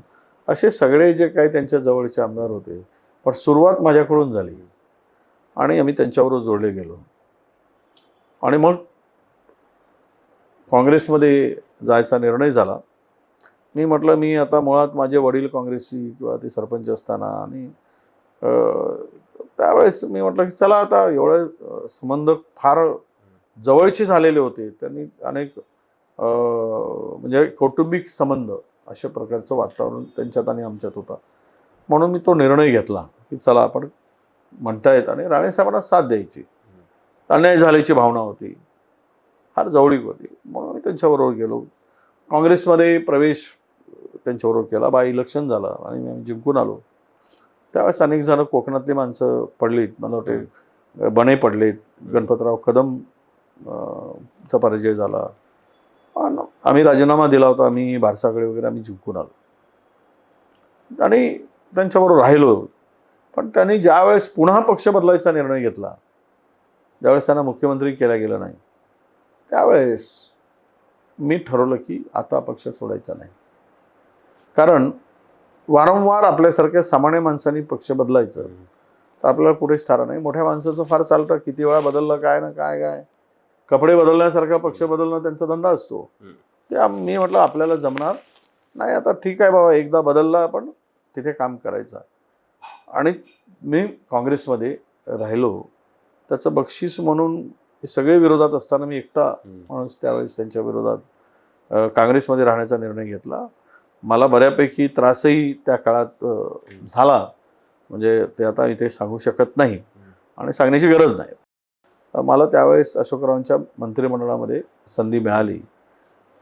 [SPEAKER 1] असे सगळे जे काही त्यांच्या जवळचे आमदार होते. पण सुरुवात माझ्याकडून झाली आणि आम्ही त्यांच्याबरोबर जोडले गेलो. आणि मग काँग्रेसमध्ये जायचा निर्णय झाला. मी म्हटलं मी आता मुळात माझे वडील काँग्रेसची किंवा ते सरपंच असताना, आणि त्यावेळेस मी म्हटलं की चला आता एवढे संबंध फार जवळचे झालेले होते. त्यांनी अनेक म्हणजे कौटुंबिक संबंध अशा प्रकारचं वातावरण त्यांच्यात आणि आमच्यात होता. म्हणून मी तो निर्णय घेतला की चला आपण म्हणतायत, आणि राणेसाहेबांना साथ द्यायची. अन्याय झाल्याची भावना होती, फार जवळीक होती, म्हणून मी त्यांच्याबरोबर गेलो. काँग्रेसमध्ये प्रवेश त्यांच्याबरोबर केला. बाय इलेक्शन झालं आणि मी जिंकून आलो. त्यावेळेस अनेक जण कोकणातली माणसं पडलीत, मला वाटते बने पडलेत, गणपतराव कदम चा पराजय झाला. आम्ही राजीनामा दिला होता, आम्ही बारसाकडे वगैरे आम्ही जिंकून आलो आणि त्यांच्याबरोबर राहिलो. पण त्यांनी ज्यावेळेस पुन्हा पक्ष बदलायचा निर्णय घेतला, ज्यावेळेस त्यांना मुख्यमंत्री केलं गेलं नाही, त्यावेळेस मी ठरवलं की आता पक्ष सोडायचा नाही. कारण वारंवार आपल्यासारख्या सामान्य माणसांनी पक्ष बदलायचं तर आपल्याला कुठेच थारा नाही. मोठ्या माणसाचं फार चालतं, किती वेळा बदललं काय ना काय काय, कपडे बदलण्यासारखा पक्ष बदलणं त्यांचा धंदा असतो. ते मी म्हटलं आपल्याला जमणार नाही. आता ठीक आहे बाबा, एकदा बदलला आपण तिथे काम करायचं. आणि मी काँग्रेसमध्ये राहिलो. त्याचं बक्षीस म्हणून हे सगळे विरोधात असताना मी एकटा माणूस त्यावेळेस त्यांच्या विरोधात काँग्रेसमध्ये राहण्याचा निर्णय घेतला. मला बऱ्यापैकी त्रासही त्या काळात झाला, म्हणजे ते आता इथे सांगू शकत नाही आणि सांगण्याची गरज नाही. मला त्यावेळेस अशोकरावांच्या मंत्रिमंडळामध्ये संधी मिळाली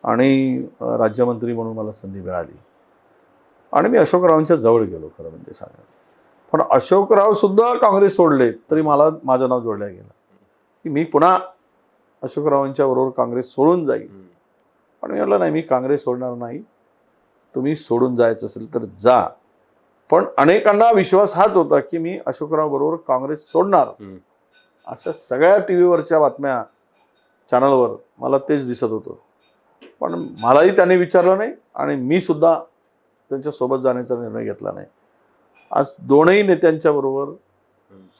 [SPEAKER 1] आणि राज्यमंत्री म्हणून मला संधी मिळाली आणि मी अशोकरावांच्या जवळ गेलो खरं म्हणजे सांगायला. पण अशोकराव सुद्धा काँग्रेस सोडले तरी मला माझं नाव जोडलं गेलं की मी पुन्हा अशोकरावांच्या बरोबर काँग्रेस सोडून जाईल. पण मी म्हटलं नाही, मी काँग्रेस सोडणार नाही. तुम्ही सोडून जायचं असेल तर जा. पण अनेकांना विश्वास हाच होता की मी अशोकराव बरोबर काँग्रेस सोडणार. अशा सगळ्या टी व्हीवरच्या बातम्या चॅनलवर मला तेच दिसत होतं. पण मलाही त्यांनी विचारलं नाही आणि मी सुद्धा त्यांच्यासोबत जाण्याचा निर्णय घेतला नाही. आज दोनही नेत्यांच्या बरोबर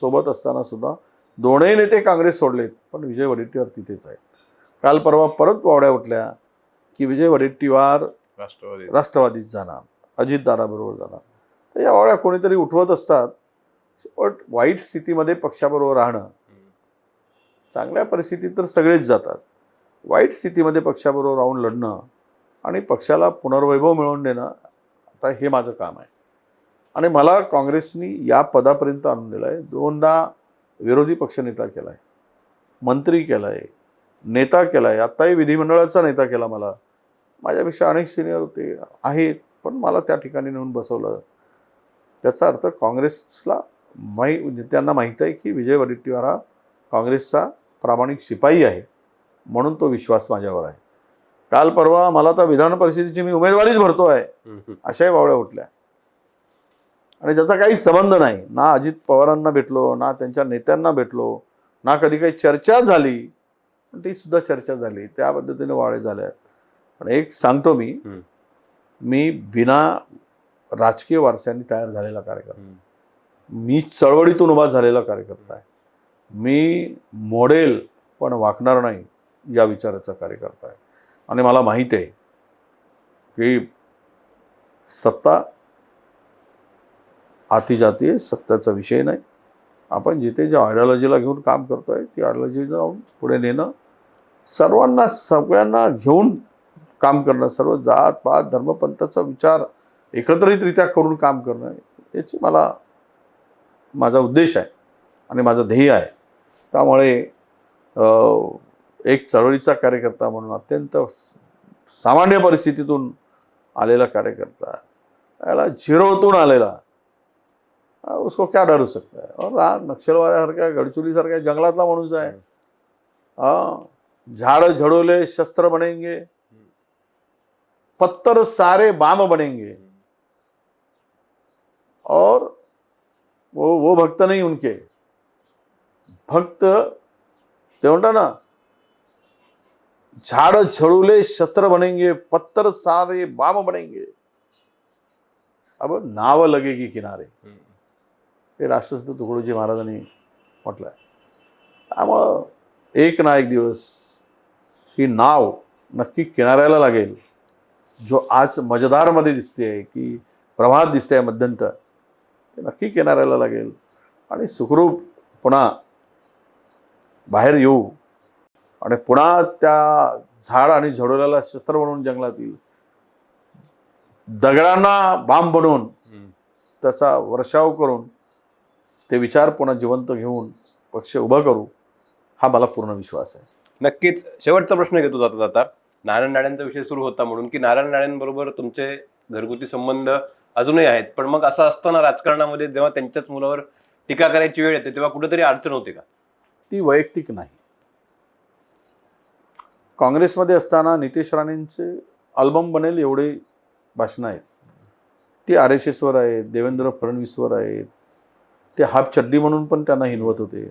[SPEAKER 1] सोबत असताना सुद्धा दोनही नेते काँग्रेस सोडलेत, पण विजय वडेट्टीवार तिथेच आहेत. काल परवा परत वावड्या उठल्या की विजय वडेट्टीवार राष्ट्रवादीत जाणार, अजितदादाबरोबर जाणार. तर या वावड्या कोणीतरी उठवत असतात. पण वाईट स्थितीमध्ये पक्षाबरोबर राहणं, चांगल्या परिस्थितीत तर सगळेच जातात. वाईट स्थितीमध्ये पक्षाबरोबर राहून लढणं आणि पक्षाला पुनर्वैभव मिळवून देणं, आता हे माझं काम आहे. आणि मला काँग्रेसनी या पदापर्यंत आणून दिलं आहे. 2दा विरोधी पक्षनेता केला आहे, मंत्री केला आहे, नेता केला आहे, आत्ताही विधिमंडळाचा नेता केला. मला माझ्यापेक्षा अनेक सिनियर होते आहेत, पण मला त्या ठिकाणी नेऊन बसवलं. त्याचा अर्थ काँग्रेसला त्यांना माहीत आहे की विजय वडेट्टीवार हा काँग्रेसचा प्रामाणिक शिपाई आहे, म्हणून तो विश्वास माझ्यावर आहे. काल परवा मला तर विधान परिषदेची मी उमेदवारीच भरतो आहे अशाही वावड्या उठल्या आणि ज्याचा काही संबंध नाही. ना अजित पवारांना भेटलो, ना त्यांच्या नेत्यांना भेटलो, ना कधी काही चर्चा झाली. पण ती सुद्धा चर्चा झाली, त्या पद्धतीने वावडे झाल्या. पण एक सांगतो मी बिना राजकीय वारशांनी तयार झालेला कार्यकर्ता, मी चळवळीतून उभा झालेला कार्यकर्ता आहे. मी मॉडेल पण वाकणार नाही या विचाराचा कार्यकर्ता आहे. आणि मला माहीत आहे की सत्ता आती जाती आहे, सत्याचा विषय नाही. आपण जिथे ज्या आयडिओलॉजीला घेऊन काम करतो आहे ती आयडिओलॉजी जाऊन पुढे नेणं, सर्वांना सगळ्यांना घेऊन काम करणं, सर्व जात पात धर्मपंथाचा विचार एकत्रितरित्या करून काम करणं, याची माझा उद्देश आहे आणि माझं ध्येय आहे. त्यामुळे एक चळवळीचा कार्यकर्ता म्हणून अत्यंत सामान्य परिस्थितीतून आलेला कार्यकर्ता, याला झिरोतून आलेला, उसको क्या डर हो सकता है. और नक्षलवाद्यासारख्या गडचुलीसारख्या जंगलातला माणूस आहे. झाड़ झड़ोले शस्त्र बनेंगे, पत्थर सारे बाम बनेंगे. और वो भक्त नहीं उनके, भक्त ते म्हणतात ना, झाड़ झड़ोले शस्त्र बनेंगे, पत्थर सारे बाम बनेंगे, अब नाव लगेगी किनारे. हे राष्ट्रसंत तुकडोजी महाराजांनी म्हटलंय. त्यामुळं एक ना एक दिवस ही नाव नक्की किनाऱ्याला लागेल. जो आज मजेदारमध्ये दिसते की प्रभात दिसते मध्यंतर, ते नक्की किनाऱ्याला लागेल आणि सुखरूप पुन्हा बाहेर येऊ आणि पुन्हा त्या झाड आणि झडोल्याला शस्त्र बनवून जंगलातील दगडांना बांब बनवून त्याचा वर्षाव करून ते विचार पुन्हा जिवंत घेऊन पक्ष उभा करू, हा मला पूर्ण विश्वास आहे.
[SPEAKER 2] नक्कीच. शेवटचा प्रश्न घेतो जाता जाता. नारायण राणेंचा विषय सुरू होता म्हणून की नारायण राणेंबरोबर तुमचे घरगुती संबंध अजूनही आहेत, पण मग असं असताना राजकारणामध्ये जेव्हा त्यांच्याच मुलावर टीका करायची वेळ येते तेव्हा कुठेतरी अडचण होते का?
[SPEAKER 1] ती वैयक्तिक नाही. काँग्रेसमध्ये असताना नितेश राणेंचे अल्बम बनेल एवढे भाषणं आहेत. ती RSSवर आहेत, देवेंद्र फडणवीसवर आहेत. ते हाफ चड्डी म्हणून पण त्यांना हिनवत होते.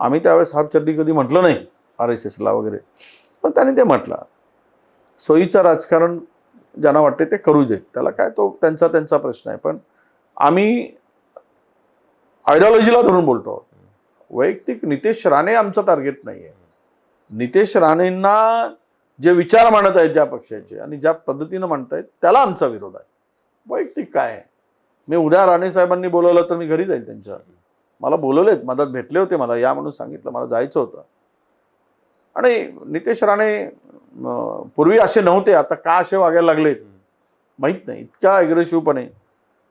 [SPEAKER 1] आम्ही त्यावेळेस हाफ चड्डी कधी म्हटलं नाही RSSला वगैरे, पण त्यांनी ते म्हटलं. सोयीचं राजकारण ज्यांना वाटते ते करू देत, त्याला काय, तो त्यांचा प्रश्न आहे. पण आम्ही आयडिओलॉजीला धरून बोलतो आहोत. वैयक्तिक नितेश राणे आमचं टार्गेट नाही आहे. नितेश राणेंना जे विचार मांडत आहेत ज्या पक्षाचे आणि ज्या पद्धतीनं मांडतायत त्याला आमचा विरोध आहे. वैयक्तिक काय आहे, मी उद्या राणे साहेबांनी बोलवलं तर मी घरी जाईल त्यांच्या. मला बोलवलेत, मदत भेटले होते, मला या म्हणून सांगितलं, मला जायचं होतं. आणि नितेश राणे पूर्वी असे नव्हते, आता का असे वागायला लागलेत माहीत नाही. इतक्या ॲग्रेसिव्हपणे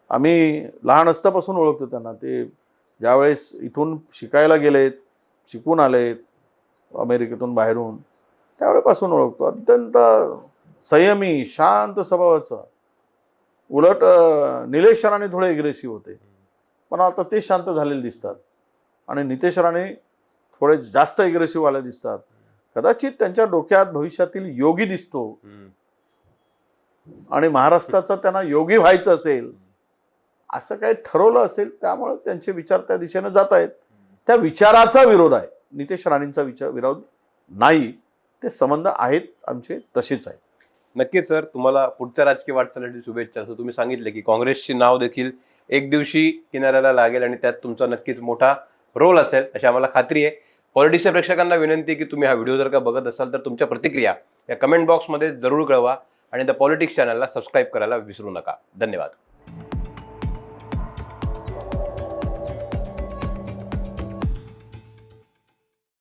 [SPEAKER 1] आम्ही लहान असतापासून ओळखतो त्यांना. ते ज्यावेळेस इथून शिकायला गेलेत, शिकून आलेत अमेरिकेतून बाहेरून, त्यावेळेपासून ओळखतो. अत्यंत संयमी शांत स्वभावाचं. उलट निलेश राणे थोडे ॲग्रेसिव्ह होते, पण आता ते शांत झालेले दिसतात. आणि नितेश राणे थोडे जास्त ॲग्रेसिव्ह आले दिसतात. कदाचित त्यांच्या डोक्यात भविष्यातील योगी दिसतो आणि महाराष्ट्राचं त्यांना योगी व्हायचं असेल असं काही ठरवलं असेल, त्यामुळे त्यांचे विचार त्या दिशेने जात आहेत. त्या विचाराचा विरोध आहे, नितेश राणेंचा विरोध नाही. ते संबंध आहेत आमचे तसेच आहेत.
[SPEAKER 2] नक्कीच सर, तुम्हाला पुढच्या राजकीय वाटचालीसाठी शुभेच्छा. असं तुम्ही सांगितले की काँग्रेसचे नाव देखील एक दिवशी किनाऱ्याला लागेल आणि त्यात तुमचा नक्कीच मोठा रोल असेल अशी आम्हाला खात्री आहे. पॉलिटिक्सच्या प्रेक्षकांना विनंती आहे की तुम्ही हा व्हिडिओ जर का बघत असाल तर तुमच्या प्रतिक्रिया या कमेंट बॉक्समध्ये जरूर कळवा आणि द पॉलिटिक्स चॅनलला सबस्क्राईब करायला विसरू नका. धन्यवाद.